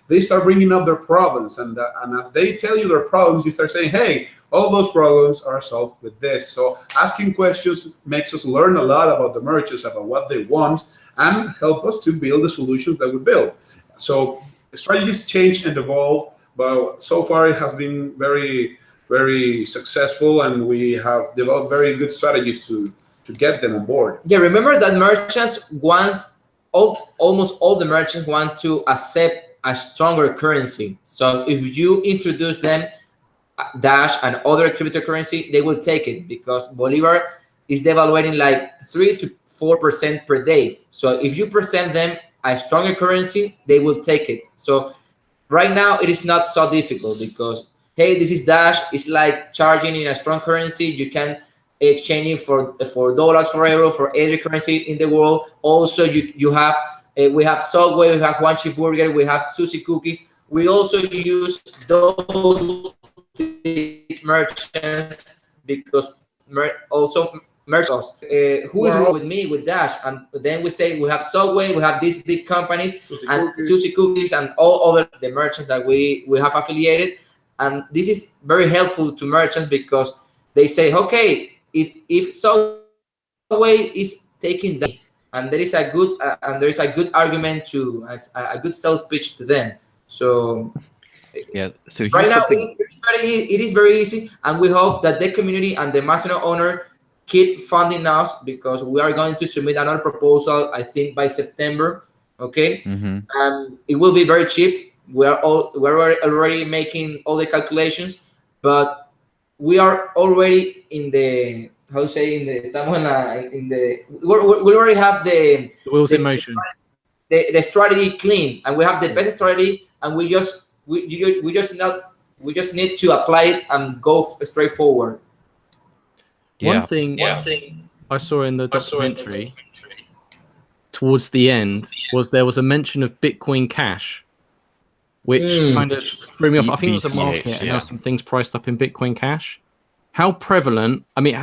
they start bringing up their problems, and as they tell you their problems, you start saying, "Hey, all those problems are solved with this." So asking questions makes us learn a lot about the merchants, about what they want, and help us to build the solutions that we build. So strategies change and evolve, but so far it has been very successful, and we have developed very good strategies to get them on board. Yeah, remember that merchants almost all the merchants want to accept a stronger currency. So if you introduce them Dash and other cryptocurrency, they will take it, because Bolivar is devaluating like 3 to 4% per day. So if you present them a stronger currency, they will take it. So right now it is not so difficult, because hey, this is Dash. It's like charging in a strong currency. You can exchange it for dollars, for euro, for every currency in the world. Also, you have we have Subway, we have One Chip Burger, we have Sushi Cookies. We also use those big merchants, because also merchants who is with me with Dash, and then we say we have Subway, we have these big companies, Sushi Cookies and all other the merchants that we have affiliated. And this is very helpful to merchants, because they say, okay, if Subway is taking that, and there is a good argument to a good sales pitch to them. So yeah. So right now it is very easy, and we hope that the community and the master owner keep funding us, because we are going to submit another proposal, I think by September. Okay. Mm-hmm. It will be very cheap. we're already making all the calculations, but we are already in the, how to say, we already have The wheels in motion. the strategy clean, and we have the best strategy, and we just need to apply it and go straight forward. One thing I saw in the documentary towards the end was there was a mention of Bitcoin Cash, which kind of threw me off. I think it was a market, and there were some things priced up in Bitcoin Cash. How prevalent? I mean,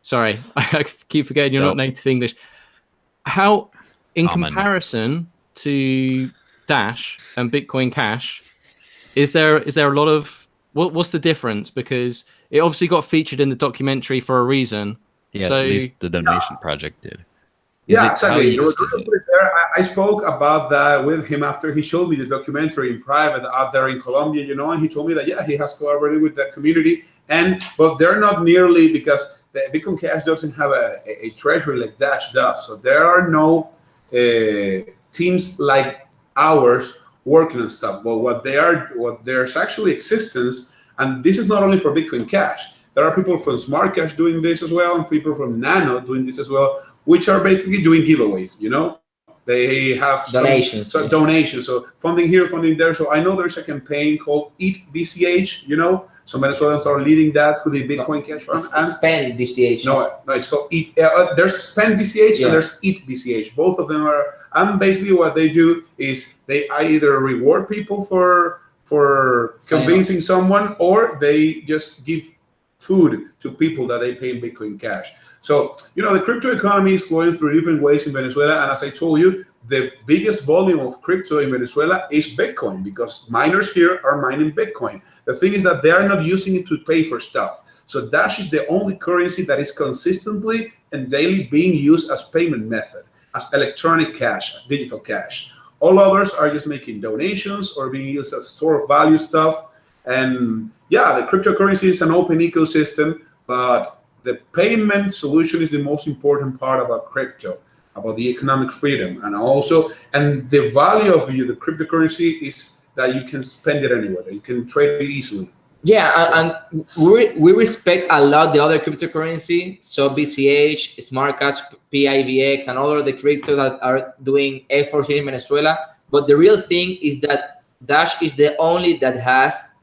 sorry, I keep forgetting you're not native English. How, in comparison to Dash and Bitcoin Cash, is there a lot of what's the difference? Because it obviously got featured in the documentary for a reason. Yeah, so, at least the donation project did. Yeah, exactly. I spoke about that with him after he showed me the documentary in private out there in Colombia, and he told me that, he has collaborated with that community, but they're not nearly, because the Bitcoin Cash doesn't have a treasury like Dash does. So there are no teams like ours working on stuff. But what there's actually existence, and this is not only for Bitcoin Cash. There are people from Smart Cash doing this as well, and people from Nano doing this as well, which are basically doing giveaways. They have donations, so funding here, funding there. So I know there's a campaign called Eat BCH. Some Venezuelans are leading that through the Bitcoin Cash Fund. And Spend BCH. No, it's called Eat. There's Spend BCH and there's Eat BCH. Both of them are. And basically, what they do is they either reward people for convincing someone, or they just give food to people that they pay in Bitcoin Cash. So, the crypto economy is flowing through different ways in Venezuela. And as I told you, the biggest volume of crypto in Venezuela is Bitcoin, because miners here are mining Bitcoin. The thing is that they are not using it to pay for stuff. So Dash is the only currency that is consistently and daily being used as payment method, as electronic cash, as digital cash. All others are just making donations or being used as store of value stuff. And the cryptocurrency is an open ecosystem, but the payment solution is the most important part about crypto, about the economic freedom. And the value of the cryptocurrency is that you can spend it anywhere, that you can trade it easily. And we respect a lot the other cryptocurrency, so BCH, Smart Cash, PIVX, and all of the crypto that are doing efforts here in Venezuela. But the real thing is that Dash is the only that has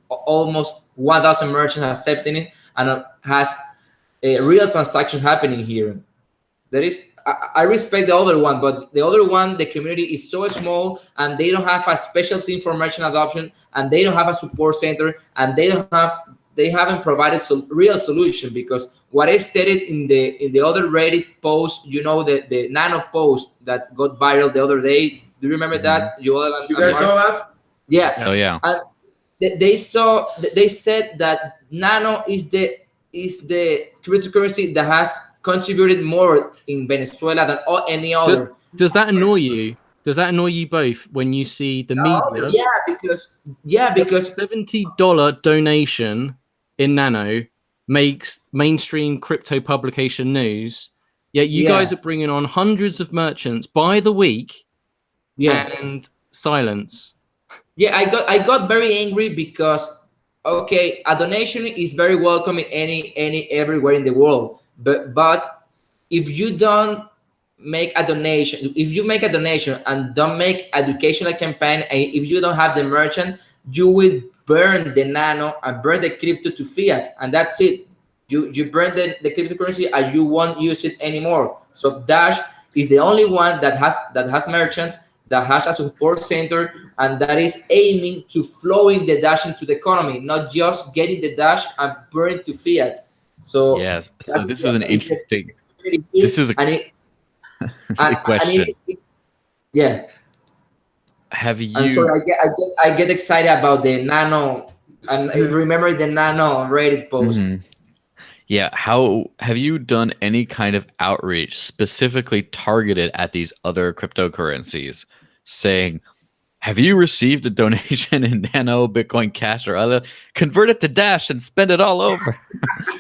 almost 1,000 merchants accepting it, and has a real transaction happening here. I respect the other one, but the other one, the community is so small, and they don't have a special team for merchant adoption, and they don't have a support center, and they haven't provided real solution. Because what I stated in the other Reddit post, the Nano post that got viral the other day. Do you remember that? You guys saw that? Yeah. Oh yeah. And they said that Nano is the cryptocurrency that has contributed more in Venezuela than any other. Does that annoy you? Does that annoy you both when you see the media? Yeah, because $70 donation in Nano makes mainstream crypto publication news. Yet you guys are bringing on hundreds of merchants by the week, and silence. Yeah, I got very angry because a donation is very welcome in everywhere in the world. But if you don't make a donation, and don't make educational campaign, and if you don't have the merchant, you will burn the Nano and burn the crypto to fiat, and that's it. You burn the cryptocurrency, and you won't use it anymore. So Dash is the only one that has merchants, that has a support center, and that is aiming to flowing the Dash into the economy, not just getting the Dash and burn it to fiat. So yes, so this is an interesting. This is a question. Have you? I'm sorry, I get excited about the Nano, and I remember the Nano Reddit post. Mm-hmm. Yeah, how have you done any kind of outreach specifically targeted at these other cryptocurrencies, saying, have you received a donation in Nano, Bitcoin Cash, or other? Convert it to Dash and spend it all over.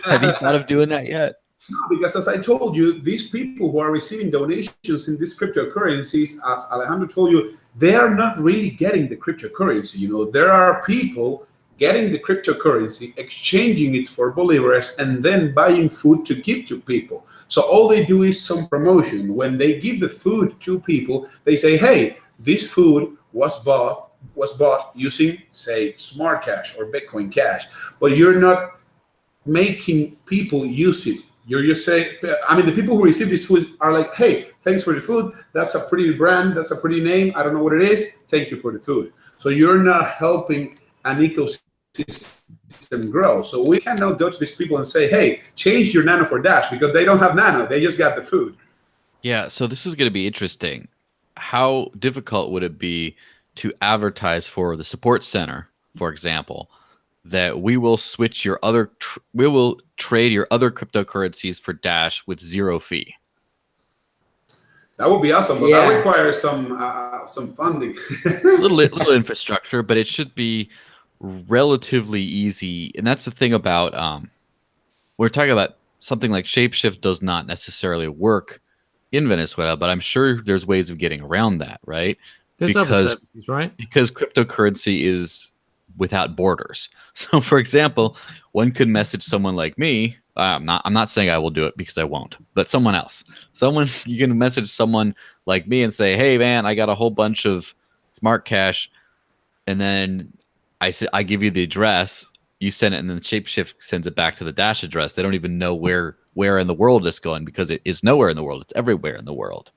Have you thought of doing that yet? No, because as I told you, these people who are receiving donations in these cryptocurrencies, as Alejandro told you, they are not really getting the cryptocurrency. There are people getting the cryptocurrency, exchanging it for bolivars, and then buying food to give to people. So all they do is some promotion. When they give the food to people, they say, hey, this food was bought using, say, smart cash or Bitcoin Cash, but you're not making people use it. You're just saying, the people who receive this food are like, hey, thanks for the food. That's a pretty brand. That's a pretty name. I don't know what it is. Thank you for the food. So you're not helping an ecosystem grow. So we cannot go to these people and say, hey, change your Nano for Dash, because they don't have Nano. They just got the food. Yeah, so this is going to be interesting. How difficult would it be to advertise for the support center, for example, that we will switch your other, we will trade your other cryptocurrencies for Dash with 0 fee? That would be awesome, but that requires some funding. little infrastructure, but it should be relatively easy. And that's the thing about we're talking about something like Shapeshift does not necessarily work in Venezuela, but I'm sure there's ways of getting around that, right? There's other services, right? Because cryptocurrency is without borders. So, for example, one could message someone like me. I'm not saying I will do it because I won't, but someone else. You can message someone like me and say, "Hey, man, I got a whole bunch of smart cash," and then I give you the address. You send it, and then Shapeshift sends it back to the Dash address. They don't even know where in the world it's going, because it is nowhere in the world. It's everywhere in the world.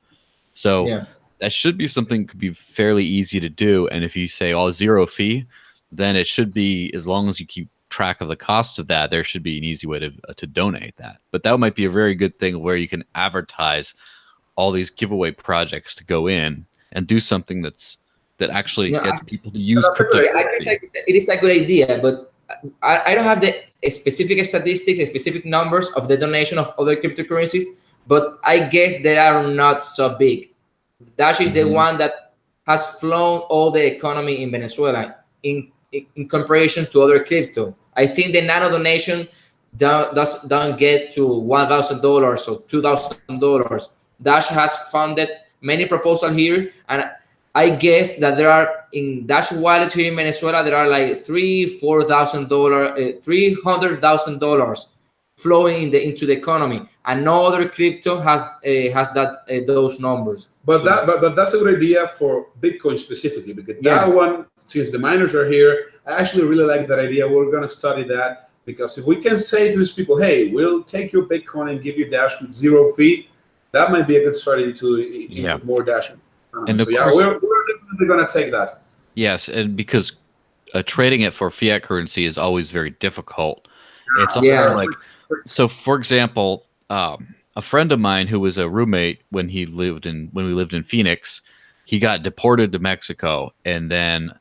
So that should be something that could be fairly easy to do. And if you say 0 fee, then it should be, as long as you keep track of the cost of that, there should be an easy way to donate that. But that might be a very good thing where you can advertise all these giveaway projects to go in and do something that actually gets people to use cryptocurrency. I think it is a good idea, but I don't have the specific statistics, specific numbers of the donation of other cryptocurrencies, but I guess they are not so big. Dash is the one that has flown all the economy in Venezuela in comparison to other crypto. I think the Nano donation don't get to $1,000 or $2,000. Dash has funded many proposals here, and I guess that there are in Dash wallets here in Venezuela, there are like $300,000 flowing into the economy, and no other crypto has those numbers. But that's a good idea for Bitcoin specifically, because that one, since the miners are here, I actually really like that idea. We're going to study that, because if we can say to these people, hey, we'll take your Bitcoin and give you Dash with 0 fee, that might be a good strategy to implement more Dash. And so we're definitely going to take that. Yes, and because trading it for fiat currency is always very difficult. It's also like, so for example, a friend of mine who was a roommate when we lived in Phoenix, he got deported to Mexico, and then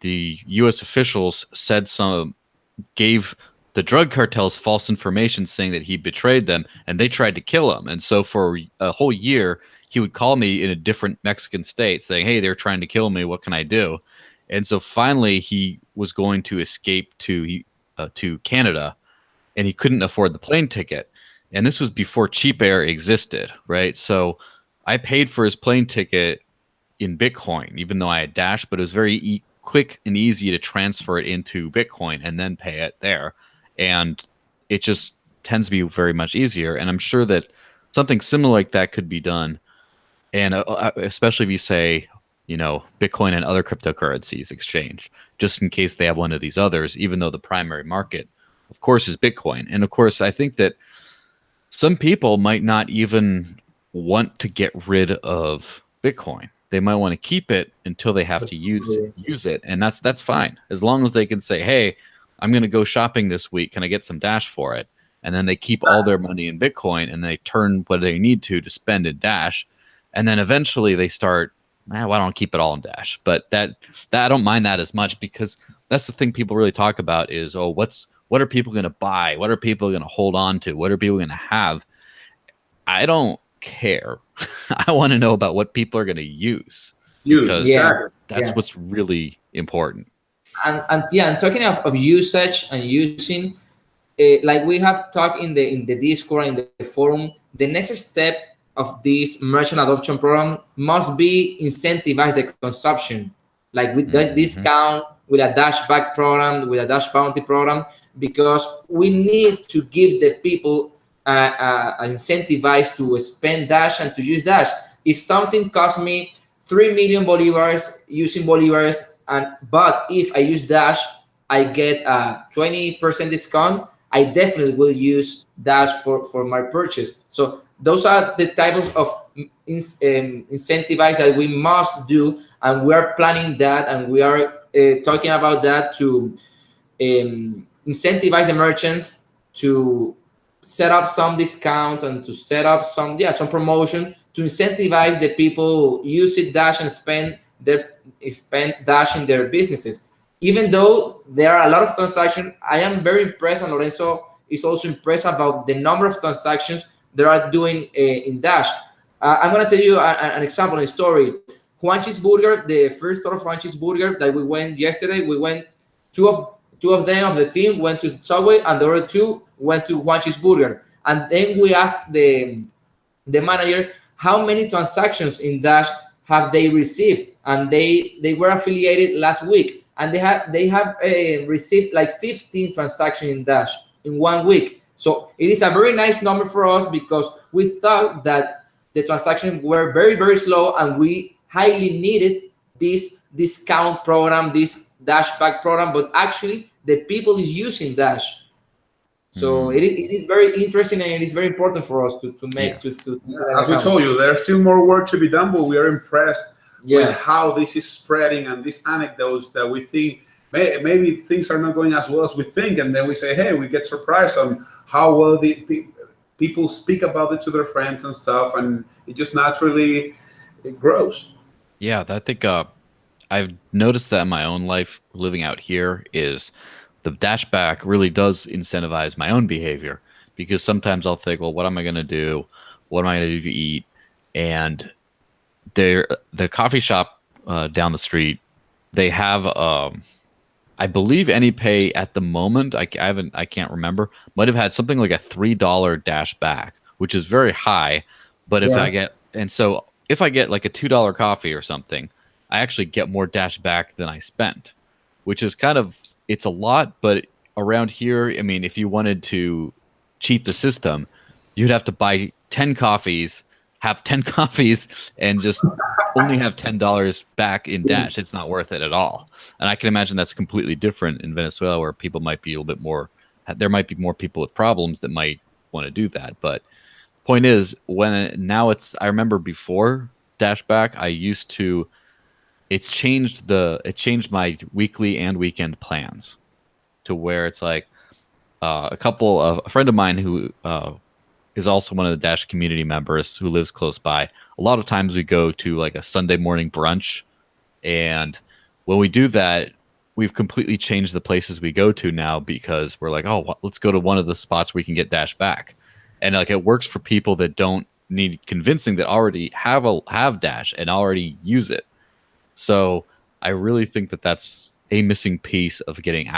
the U.S. officials gave the drug cartels false information saying that he betrayed them, and they tried to kill him. And so for a whole year, he would call me in a different Mexican state saying, hey, they're trying to kill me. What can I do? And so finally he was going to escape to Canada, and he couldn't afford the plane ticket. And this was before cheap air existed, right? So I paid for his plane ticket in Bitcoin, even though I had Dash, but it was very quick and easy to transfer it into Bitcoin and then pay it there. And it just tends to be very much easier. And I'm sure that something similar like that could be done. And especially if you say, Bitcoin and other cryptocurrencies exchange, just in case they have one of these others, even though the primary market, of course, is Bitcoin. And of course, I think that some people might not even want to get rid of Bitcoin. They might want to keep it until they have to use it. And that's fine. As long as they can say, hey, I'm going to go shopping this week. Can I get some Dash for it? And then they keep all their money in Bitcoin, and they turn what they need to spend in Dash. And then eventually they start, why don't I keep it all in Dash? But that I don't mind that as much, because that's the thing people really talk about is, what are people going to buy? What are people going to hold on to? What are people going to have? I don't care. I want to know about what people are going to use. Because that's what's really important. And talking of usage and using, like we have talked in the Discord, in the forum, the next step of this merchant adoption program must be incentivize the consumption, like with this discount, with a dashback program, with a dash bounty program, because we need to give the people incentivize to spend Dash and to use Dash. If something costs me 3 million bolivars using bolivars, but if I use Dash, I get a 20% discount, I definitely will use Dash for my purchase. So those are the types of incentivize that we must do, and we are planning that, and we are talking about that to incentivize the merchants to set up some discounts and to set up some promotion to incentivize the people use it Dash and spend Dash in their businesses. Even though there are a lot of transactions, I am very impressed, and Lorenzo is also impressed about the number of transactions they are doing in Dash. I'm going to tell you an example, a story. Juanchi's Burger, the first store of Juanchi's Burger that we went yesterday, we went, two of them of the team went to Subway, and the other two went to Juanchi's Burger. And then we asked the manager how many transactions in Dash have they received, and they were affiliated last week, and they have received like 15 transactions in Dash in 1 week. So it is a very nice number for us, because we thought that the transactions were very, very slow, and we highly needed this discount program, this dashback program, but actually the people is using Dash. So it is very interesting, and it is very important for us to make. Yes. As we told you, there's still more work to be done, but we are impressed with how this is spreading, and these anecdotes that we think maybe things are not going as well as we think, and then we say, hey, we get surprised on how well the people speak about it to their friends and stuff, and it just naturally it grows. Yeah, I think I've noticed that in my own life living out here is the dashback really does incentivize my own behavior, because sometimes I'll think, well, what am I going to do? What am I going to do to eat? And the coffee shop down the street, they have, I believe AnyPay at the moment, I can't remember, might have had something like a $3 dash back, which is very high. But if I get like a $2 coffee or something, I actually get more dash back than I spent, which is kind of, it's a lot. But around here, I mean, if you wanted to cheat the system, you'd have to buy 10 coffees, have 10 coffees, and just only have $10 back in Dash. It's not worth it at all. And I can imagine that's completely different in Venezuela, where people might be a little bit more, there might be more people with problems that might want to do that. But point is, I remember before Dashback, I used to, it changed my weekly and weekend plans to where it's like a friend of mine who is also one of the Dash community members who lives close by. A lot of times we go to like a Sunday morning brunch, and when we do that, we've completely changed the places we go to now, because we're like, oh, let's go to one of the spots we can get Dash back. And like, it works for people that don't need convincing, that already have Dash and already use it. So I really think that that's a missing piece of getting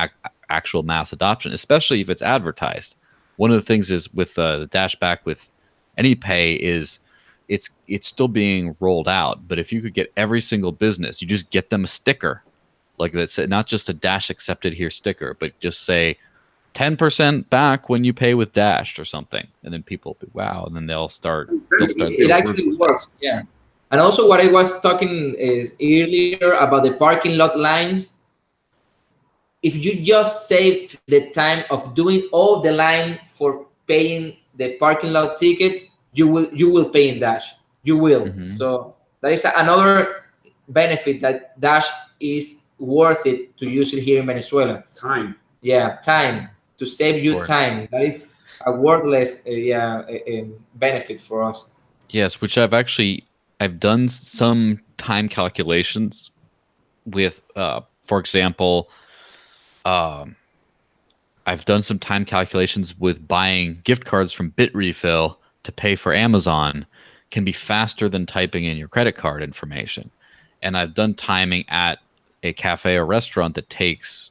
actual mass adoption, especially if it's advertised. One of the things is with the Dashback with AnyPay is it's still being rolled out. But if you could get every single business, you just get them a sticker like that's not just a Dash accepted here sticker, but just say 10% back when you pay with Dash or something, and then people will be, wow, and then they'll start. It actually works, yeah. And also, what I was talking is earlier about the parking lot lines. If you just save the time of doing all the line for paying the parking lot ticket, you will pay in Dash. You will. So that is another benefit, that Dash is worth it to use it here in Venezuela. Time. Yeah, time. To save you time. That is a worthless benefit for us. Yes, which I've done some time calculations with, for example, I've done some time calculations with buying gift cards from BitRefill to pay for Amazon can be faster than typing in your credit card information. And I've done timing at a cafe or restaurant that takes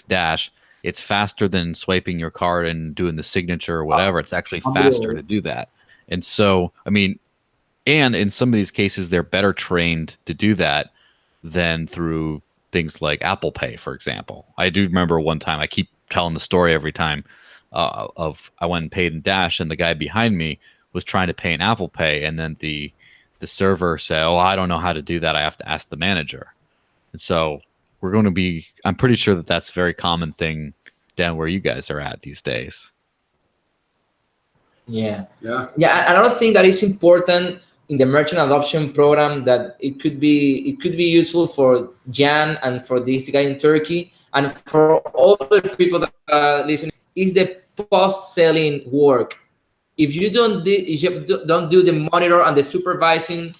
Dash. It's faster than swiping your card and doing the signature or whatever. It's actually faster to do that. And so, I mean, And in some of these cases, they're better trained to do that than through things like Apple Pay, for example. I do remember one time, I keep telling the story every time, of I went and paid in Dash, and the guy behind me was trying to pay in Apple Pay, and then the server said, "Oh, I don't know how to do that. I have to ask the manager." And so we're going to be, I'm pretty sure that that's a very common thing down where you guys are at these days. Yeah. Yeah. Yeah. Another thing that is important in the merchant adoption program, that it could be useful for Jan and for this guy in Turkey and for all the people that are listening, is the post-selling work. If you don't do the monitor and the supervising,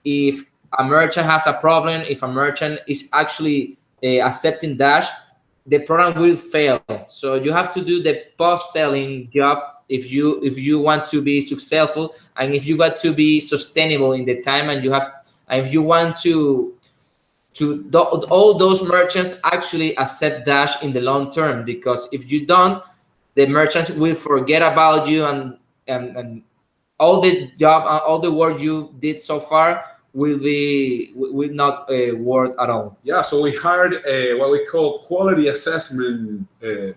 if a merchant has a problem, if a merchant is actually accepting Dash, the program will fail. So you have to do the post-selling job if you want to be successful, and if you want to be sustainable in the time, and if you want to all those merchants actually accept Dash in the long term. Because if you don't, the merchants will forget about you, and all the job, all the work you did so far will not work at all. Yeah, so we hired what we call quality assessment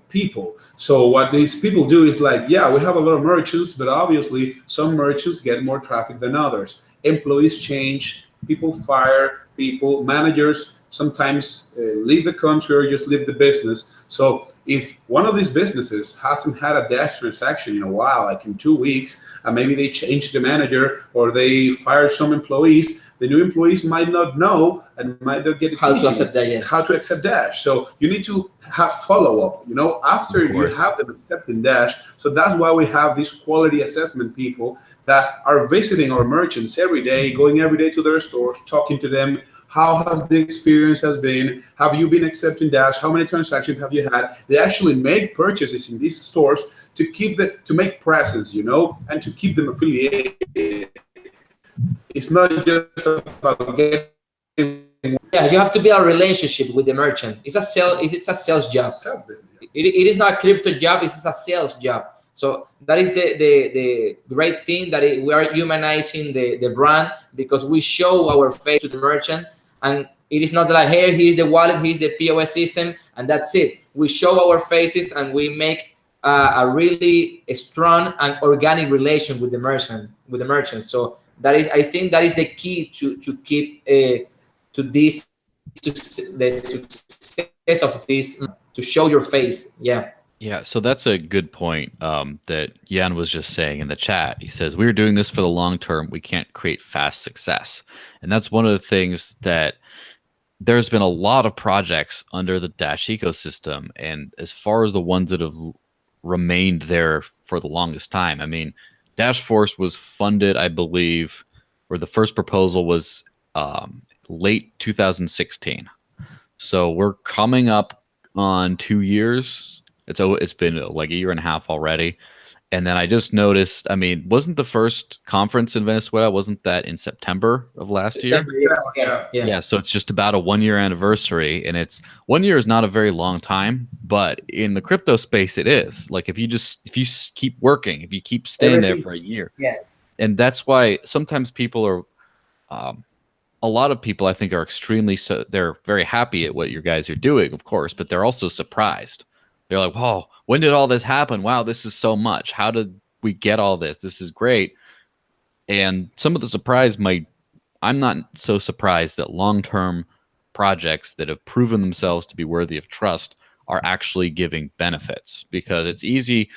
people. So what these people do is like, yeah, we have a lot of merchants, but obviously some merchants get more traffic than others. Employees change, people fire people, managers sometimes leave the country or just leave the business. So if one of these businesses hasn't had a Dash transaction in a while, like in 2 weeks, and maybe they changed the manager or they fired some employees, the new employees might not know and might not get how to accept that. Yes. How to accept Dash. So you need to have follow-up, after you have them accepting Dash. So that's why we have these quality assessment people that are visiting our merchants every day, going every day to their stores, talking to them. How has the experience has been? Have you been accepting Dash? How many transactions have you had? They actually make purchases in these stores to make presence, and to keep them affiliated. It's not just about getting. Yeah, you have to build a relationship with the merchant. It's a sales job. It is not a crypto job. It's a sales job. So that is the great thing, that we are humanizing the brand, because we show our face to the merchant, and it is not like, hey, here's the wallet, here's the POS system, and that's it. We show our faces, and we make a really strong and organic relation with the merchant. So I think that is the key to keep to this the success of this, to show your face. Yeah, so that's a good point that Jan was just saying in the chat. He says, we're doing this for the long term. We can't create fast success. And that's one of the things that there's been a lot of projects under the Dash ecosystem. And as far as the ones that have remained there for the longest time, I mean, Dash Force was funded, I believe, or the first proposal was late 2016. So we're coming up on 2 years. It's been like a year and a half already. And then I just noticed, I mean, wasn't the first conference in Venezuela, wasn't that in September of last year? Yeah, so it's just about a 1 year anniversary. And 1 year is not a very long time, but in the crypto space, it is. Like if you keep working, if you keep staying there for a year. Yeah. And that's why sometimes people are, a lot of people I think are they're very happy at what you guys are doing, of course, but they're also surprised. They're like, whoa, when did all this happen? Wow, this is so much. How did we get all this? This is great. And some of the surprise I'm not so surprised that long-term projects that have proven themselves to be worthy of trust are actually giving benefits, because it's easy.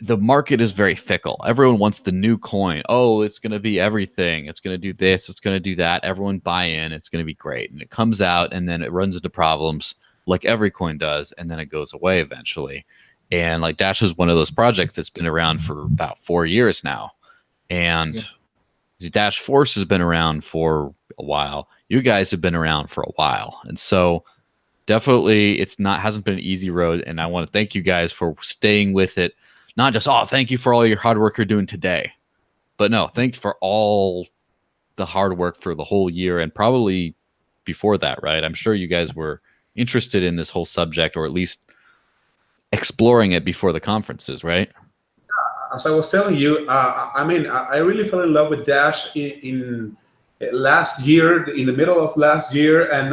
The market is very fickle. Everyone wants the new coin. Oh, it's going to be everything. It's going to do this. It's going to do that. Everyone buy in. It's going to be great. And it comes out and then it runs into problems like every coin does. And then it goes away eventually. And like Dash is one of those projects that's been around for about 4 years now. And the Dash Force has been around for a while. You guys have been around for a while. And so definitely hasn't been an easy road. And I want to thank you guys for staying with it. Not just, thank you for all your hard work you're doing today. But no, thank you for all the hard work for the whole year and probably before that, right? I'm sure you guys were interested in this whole subject, or at least exploring it before the conferences, right? as I was telling you, I really fell in love with Dash in last year, in the middle of last year, and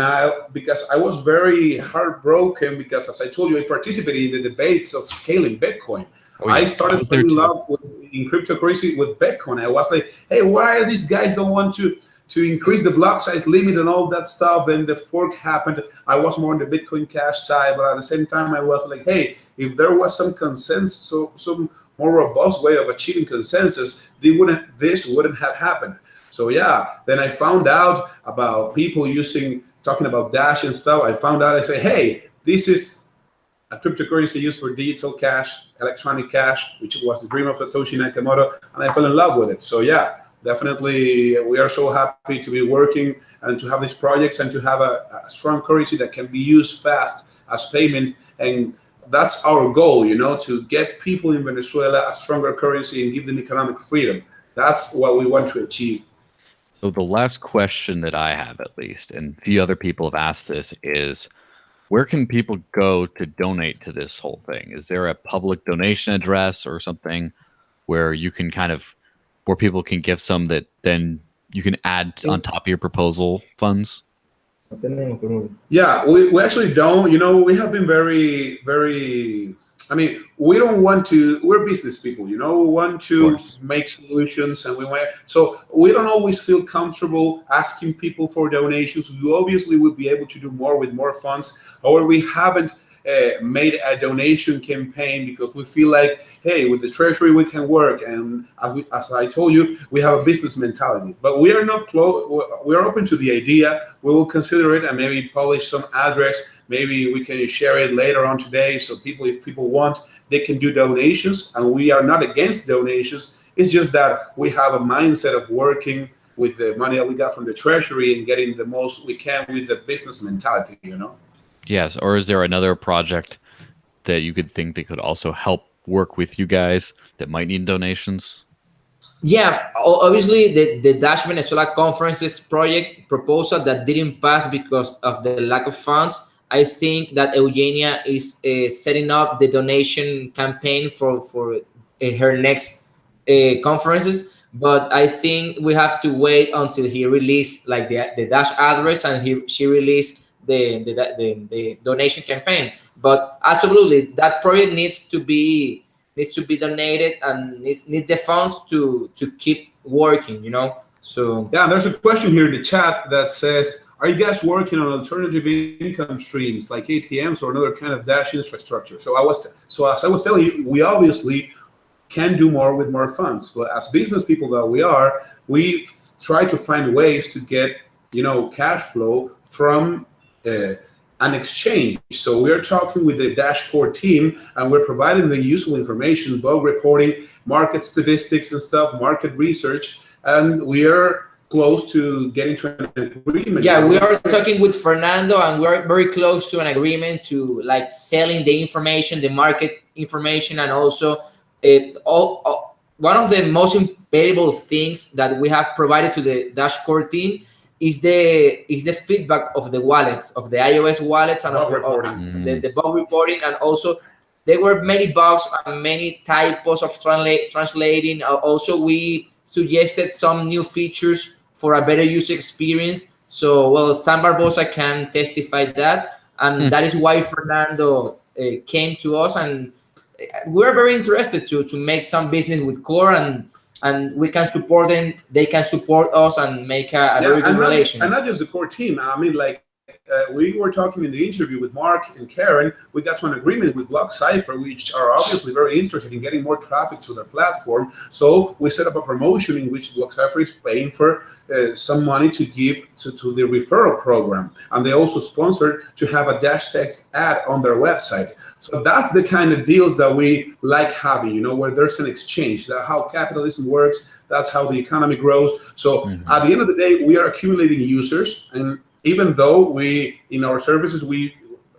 because I was very heartbroken because, as I told you, I participated in the debates of scaling Bitcoin. Oh, yeah. I started falling in love in cryptocurrency with Bitcoin. I was like, hey, why are these guys don't want to increase the block size limit and all that stuff? Then the fork happened. I was more on the Bitcoin Cash side, but at the same time, I was like, hey, if there was some consensus, some more robust way of achieving consensus, this wouldn't have happened. So yeah, then I found out about people talking about Dash and stuff. I found out, I say, hey, this is a cryptocurrency used for digital cash, electronic cash, which was the dream of Satoshi Nakamoto, and I fell in love with it. So yeah, definitely we are so happy to be working and to have these projects and to have a strong currency that can be used fast as payment. And that's our goal, to get people in Venezuela a stronger currency and give them economic freedom. That's what we want to achieve. So the last question that I have, at least, and a few other people have asked this, is where can people go to donate to this whole thing? Is there a public donation address or something where you can where people can give some that then you can add on top of your proposal funds? Yeah, we actually don't. We have been very, very. We don't want to. We're business people, We want to make solutions, and so we don't always feel comfortable asking people for donations. We obviously will be able to do more with more funds. However, we haven't made a donation campaign because we feel like, hey, with the treasury we can work, and as I told you, we have a business mentality. But we are not we are open to the idea. We will consider it and maybe publish some address. Maybe we can share it later on today, so if people want, they can do donations, and we are not against donations. It's just that we have a mindset of working with the money that we got from the treasury and getting the most we can with the business mentality, Yes, or is there another project that you could think that could also help work with you guys that might need donations? Yeah, obviously the Dash Venezuela Conferences project proposal that didn't pass because of the lack of funds. I think that Eugenia is setting up the donation campaign for her next conferences. But I think we have to wait until he released like the Dash address and she released the donation campaign. But absolutely, that project needs to be donated and needs the funds to keep working. So yeah, there's a question here in the chat that says, are you guys working on alternative income streams like ATMs or another kind of Dash infrastructure? So as I was telling you, we obviously can do more with more funds. But as business people that we try to find ways to get cash flow from an exchange. So we're talking with the Dash core team, and we're providing the useful information, bug reporting, market statistics and stuff, market research, and we are close to getting to an agreement. Yeah, we are talking with Fernando, and we're very close to an agreement to like selling the information, the market information, and also one of the most valuable things that we have provided to the Dash core team is the feedback of the wallets, of the iOS wallets, and the bug reporting, and also there were many bugs and many typos of translating. Also, we suggested some new features for a better user experience. So, Sam Barbosa can testify that, and that is why Fernando came to us, and we're very interested to make some business with Core, and we can support them. They can support us and make a very good relation. And not just the Core team. We were talking in the interview with Mark and Karen. We got to an agreement with BlockCypher, which are obviously very interested in getting more traffic to their platform. So we set up a promotion in which BlockCypher is paying for some money to give to the referral program. And they also sponsored to have a Dash text ad on their website. So that's the kind of deals that we like having, where there's an exchange. That's how capitalism works. That's how the economy grows. So at the end of the day, we are accumulating users, and even though in our services,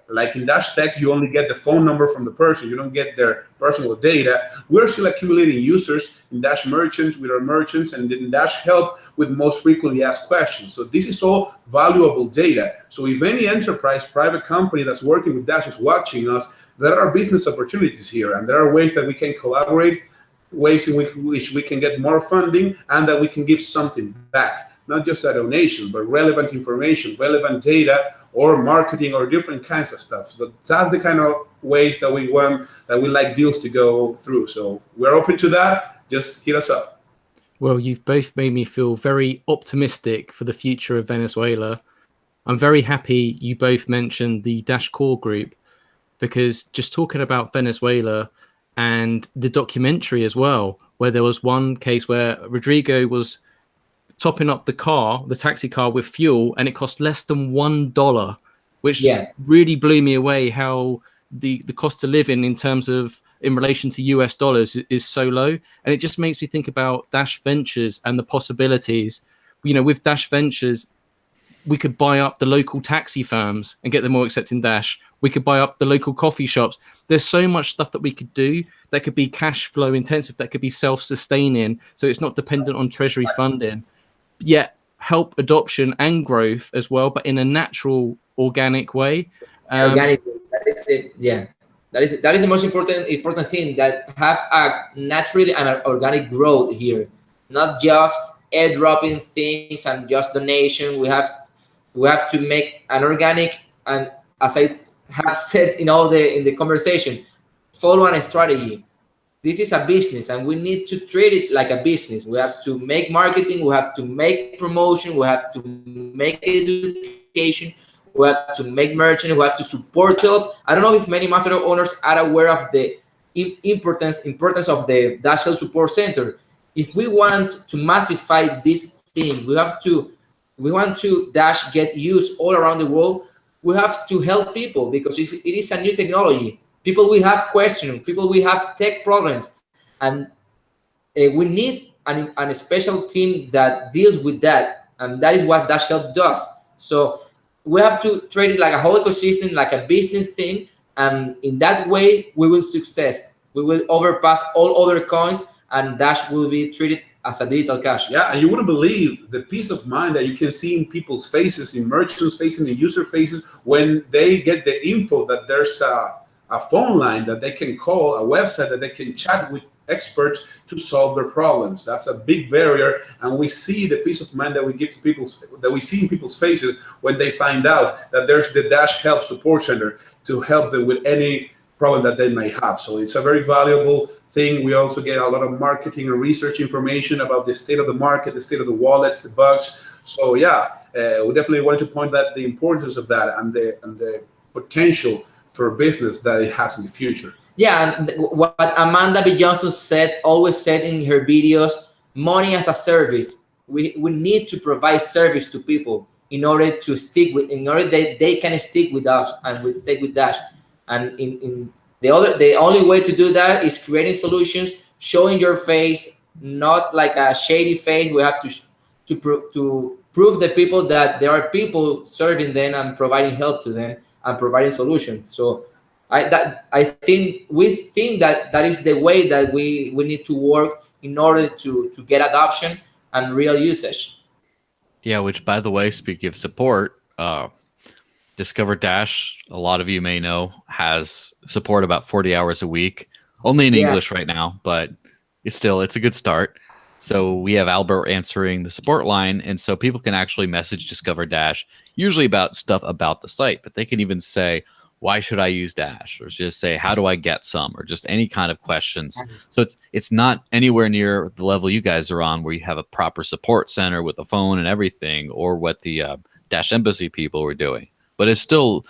like in Dash Text, you only get the phone number from the person. You don't get their personal data. We're still accumulating users in Dash Merchants with our merchants, and in Dash Help with most frequently asked questions. So this is all valuable data. So if any enterprise, private company that's working with Dash is watching us, there are business opportunities here, and there are ways that we can collaborate. ways in which we can get more funding and that we can give something back, not just a donation, but relevant information, relevant data, or marketing, or different kinds of stuff. So that's the kind of ways that we like deals to go through. So we're open to that. Just hit us up. Well, you've both made me feel very optimistic for the future of Venezuela. I'm very happy you both mentioned the Dash Core group, because just talking about Venezuela and the documentary as well, where there was one case where Rodrigo was topping up the taxi car with fuel, and it cost less than $1, which really blew me away, how the cost of living in relation to US dollars is so low. And it just makes me think about Dash Ventures and the possibilities. With Dash Ventures, we could buy up the local taxi firms and get them all accepting Dash. We could buy up the local coffee shops. There's so much stuff that we could do that could be cash flow intensive, that could be self-sustaining, so it's not dependent on treasury funding, yet help adoption and growth as well, but in a natural, organic way. Organic, that is the most important thing, that have a natural and an organic growth here, not just airdropping things and just donation. We have to make an organic, and as I have said in the conversation, follow a strategy. This is a business, and we need to treat it like a business. We have to make marketing, we have to make promotion, we have to make education, we have to make merchant, we have to support help. I don't know if many master owners are aware of the importance of the Dash Support Center. If we want to massify this thing, we want to Dash get used all around the world. We have to help people, because it is a new technology. People will have questions, people will have tech problems, and we need a special team that deals with that, and that is what Dash Help does. So we have to treat it like a whole ecosystem, like a business thing, and in that way we will success. We will overpass all other coins, and Dash will be treated as a digital cash. Yeah, and you wouldn't believe the peace of mind that you can see in people's faces, in merchants' faces, in user faces, when they get the info that there's a phone line that they can call, a website that they can chat with experts to solve their problems. That's a big barrier, and we see the peace of mind that we give to we see in people's faces when they find out that there's the Dash Help Support Center to help them with any problem that they may have. So it's a very valuable thing. We also get a lot of marketing and research information about the state of the market, the state of the wallets, the bugs. So we definitely wanted to point out the importance of that and the potential for business that it has in the future. Yeah, and what Amanda B. Johnson always said in her videos, money as a service. We need to provide service to people in order that they can stick with us and we stick with Dash. And in the only way to do that is creating solutions, showing your face, not like a shady face. We have to prove the people that there are people serving them and providing help to them and providing solutions. So we think that is the way that we need to work in order to get adoption and real usage. Yeah, which, by the way, speaking of support, Discover Dash, a lot of you may know, has support about 40 hours a week, only in English right now, but it's a good start. So we have Albert answering the support line, and so people can actually message Discover Dash, usually about stuff about the site, but they can even say, why should I use Dash? Or just say, how do I get some? Or just any kind of questions. So it's not anywhere near the level you guys are on, where you have a proper support center with a phone and everything, or what the Dash Embassy people were doing. But it's still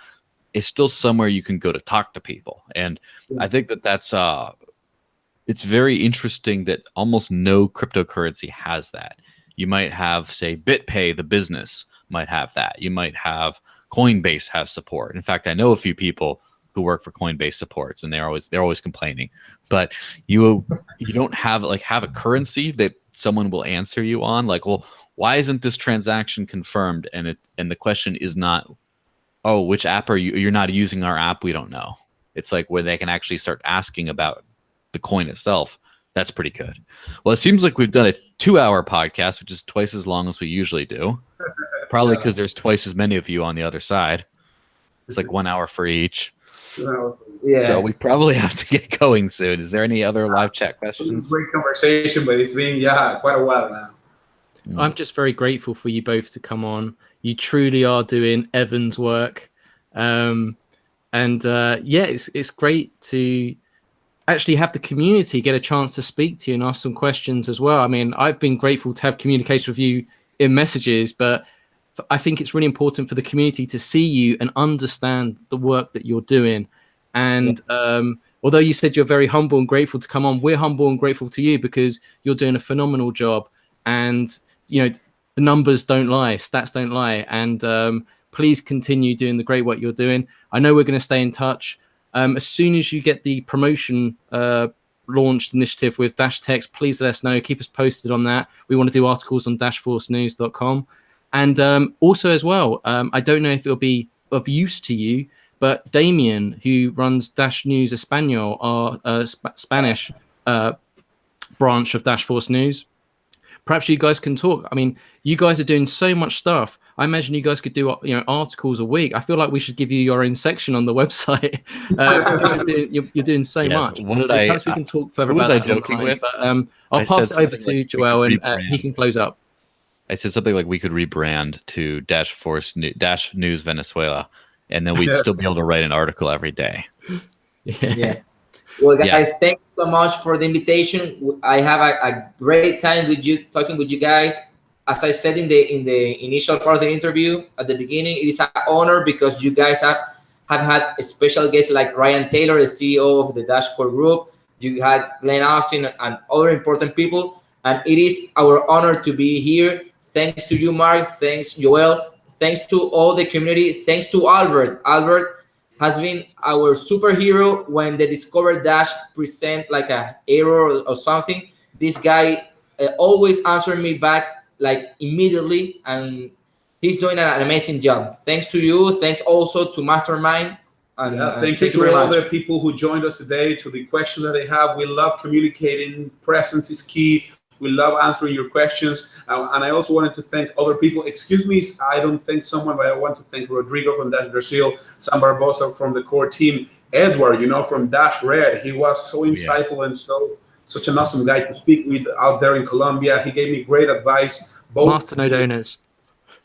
somewhere you can go to talk to people. And I think that's it's very interesting that almost no cryptocurrency has that. You might have, say, BitPay, the business, might have that. You might have Coinbase have support. In fact, I know a few people who work for Coinbase supports, and they're always complaining. But you don't have a currency that someone will answer you on. Like, well, why isn't this transaction confirmed? And the question is not, oh, which app are you? You're not using our app. We don't know. It's like where they can actually start asking about the coin itself. That's pretty good. Well, it seems like we've done a 2-hour podcast, which is twice as long as we usually do. Probably because there's twice as many of you on the other side. It's like 1 hour for each. Yeah. So we probably have to get going soon. Is there any other live chat questions? Great conversation, but it's been quite a while now. I'm just very grateful for you both to come on. You truly are doing Evan's work. It's great to actually have the community get a chance to speak to you and ask some questions as well. I mean, I've been grateful to have communication with you in messages, but I think it's really important for the community to see you and understand the work that you're doing. And although you said you're very humble and grateful to come on, we're humble and grateful to you because you're doing a phenomenal job. And, you know, the numbers don't lie, stats don't lie. And please continue doing the great work you're doing. I know we're going to stay in touch. As soon as you get the promotion launched initiative with Dash Text, please let us know. Keep us posted on that. We want to do articles on dashforcenews.com. And also as well, I don't know if it'll be of use to you, but Damien, who runs Dash News Espanol, our Spanish branch of Dash Force News, perhaps you guys can talk. I mean, you guys are doing so much stuff. I imagine you guys could do, articles a week. I feel like we should give you your own section on the website. You're doing so much. What did so perhaps we can talk further about that. Joking with? But I'll pass it over to Joel, and he can close up. I said something like we could rebrand to Dash News Venezuela, and then we'd still be able to write an article every day. Yeah. Well, guys, thank you so much for the invitation. I have a great time with you, talking with you guys. As I said in the initial part of the interview at the beginning, it is an honor because you guys have had a special guests like Ryan Taylor, the CEO of the Dash Core Group. You had Glenn Austin and other important people. And it is our honor to be here. Thanks to you, Mark. Thanks, Joel. Thanks to all the community. Thanks to Albert. Albert has been our superhero when the Discover Dash present like a error or something. This guy always answered me back like immediately, and he's doing an amazing job. Thanks to you. Thanks also to Mastermind. And, thank you to all the people who joined us today, to the questions that they have. We love communicating. Presence is key. We love answering your questions. And I also wanted to thank other people. Excuse me, I don't thank someone, but I want to thank Rodrigo from Dash Brazil, Sam Barbosa from the core team, Edward, from Dash Red. He was so insightful and such an awesome guy to speak with out there in Colombia. He gave me great advice. Both Masternode owners.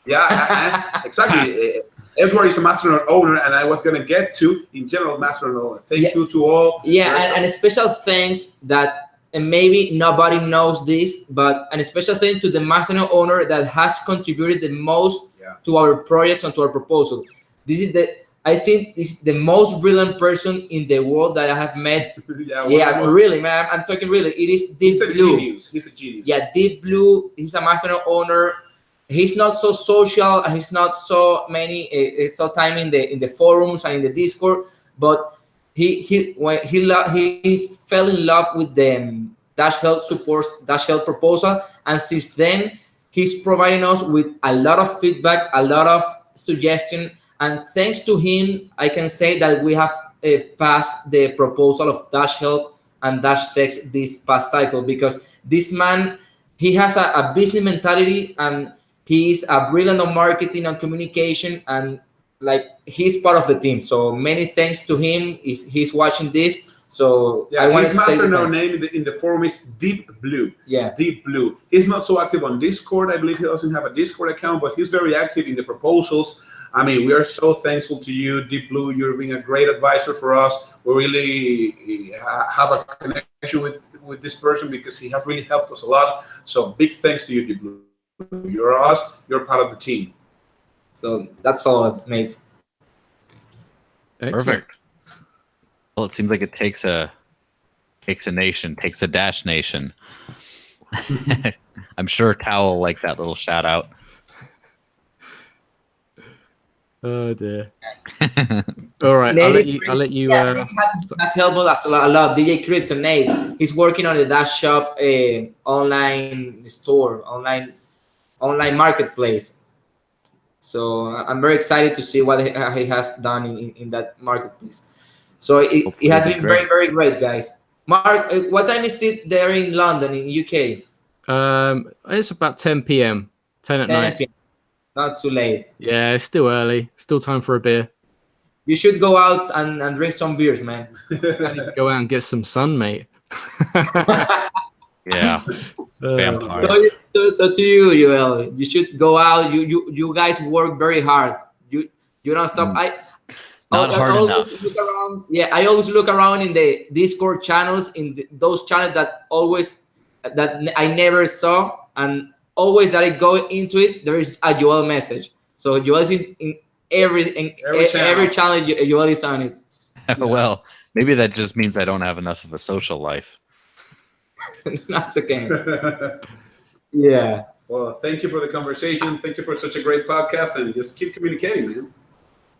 Yeah, exactly. Edward is a Masternode owner, and I was going to get to, in general, Masternode owner. Thank you to all. Yeah, and a special thanks that, and maybe nobody knows this, but a special thanks to the Masternode owner that has contributed the most to our projects and to our proposal. This is I think is the most brilliant person in the world that I have met. Really, man. I'm talking really. It is Deep Blue. He's a genius. Yeah, Deep Blue. He's a Masternode owner. He's not so social. He's not so time in the forums and in the Discord. But he fell in love with the Dash Help supports Dash Help proposal, and since then he's providing us with a lot of feedback, a lot of suggestion. And thanks to him, I can say that we have passed the proposal of Dash Help and Dash Text this past cycle, because this man, he has a business mentality, and he is a brilliant on marketing and communication, and like he's part of the team. So many thanks to him if he's watching this. So his Masternode name in the forum is Deep Blue. Yeah, Deep Blue. He's not so active on Discord. I believe he doesn't have a Discord account, but he's very active in the proposals. I mean, we are so thankful to you, Deep Blue. You're being a great advisor for us. We really have a connection with this person because he has really helped us a lot. So big thanks to you, Deep Blue. You're us. You're part of the team. So that's all, mate. Perfect. Well, it seems like it takes a nation, takes a Dash nation. I'm sure Tao will like that little shout out. Oh dear. All right, I'll let you. That's helpful us a lot. DJ Crypto Nate, he's working on the Dash Shop online store, online marketplace. So I'm very excited to see what he has done in that marketplace. So it has been very, very great, guys. Mark, what time is it there in London, in UK? It's about 10 p.m. 10 at night. PM. Not too late. Yeah, it's still early. Still time for a beer. you should go out and drink some beers, man. I need to go out and get some sun, mate. Yeah. Vampire. So to you, Joel, you should go out. You guys work very hard. You don't stop. Not hard always enough. look around. Yeah, I always look around in the Discord channels, those channels that I never saw, and always that I go into it, there is a Joel message. So Joel is in every channel. Joel is on it. Well, maybe that just means I don't have enough of a social life. That's okay. Yeah. Well, thank you for the conversation. Thank you for such a great podcast, and just keep communicating, man.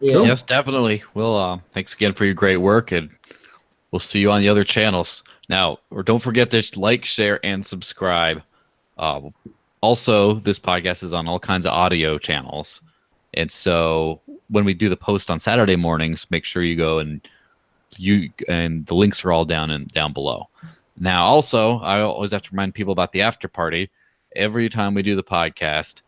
Yeah. Yes, definitely. Well, thanks again for your great work, and we'll see you on the other channels. Now, or don't forget to like, share, and subscribe. Also, this podcast is on all kinds of audio channels, and so when we do the post on Saturday mornings, make sure you go and the links are all down below. Now, also, I always have to remind people about the after party. Every time we do the podcast,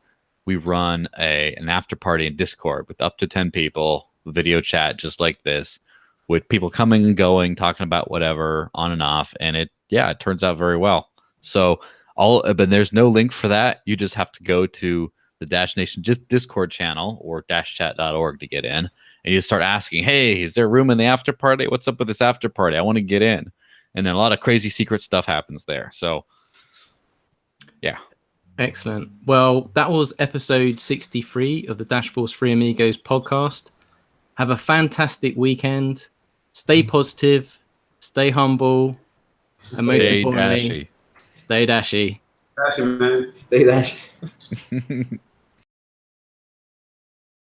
we run an after party in Discord with up to 10 people, video chat just like this, with people coming and going, talking about whatever on and off, and it turns out very well. So but there's no link for that. You just have to go to the Dash Nation Discord channel or dashchat.org to get in, and you start asking, hey, is there room in the after party? What's up with this after party? I want to get in. And then a lot of crazy secret stuff happens there. So, yeah. Excellent. Well, that was episode 63 of the Dash Force Free Amigos podcast. Have a fantastic weekend. Stay positive. Stay humble. And most importantly, dashy. stay dashy. Dashy, man. Stay dashy.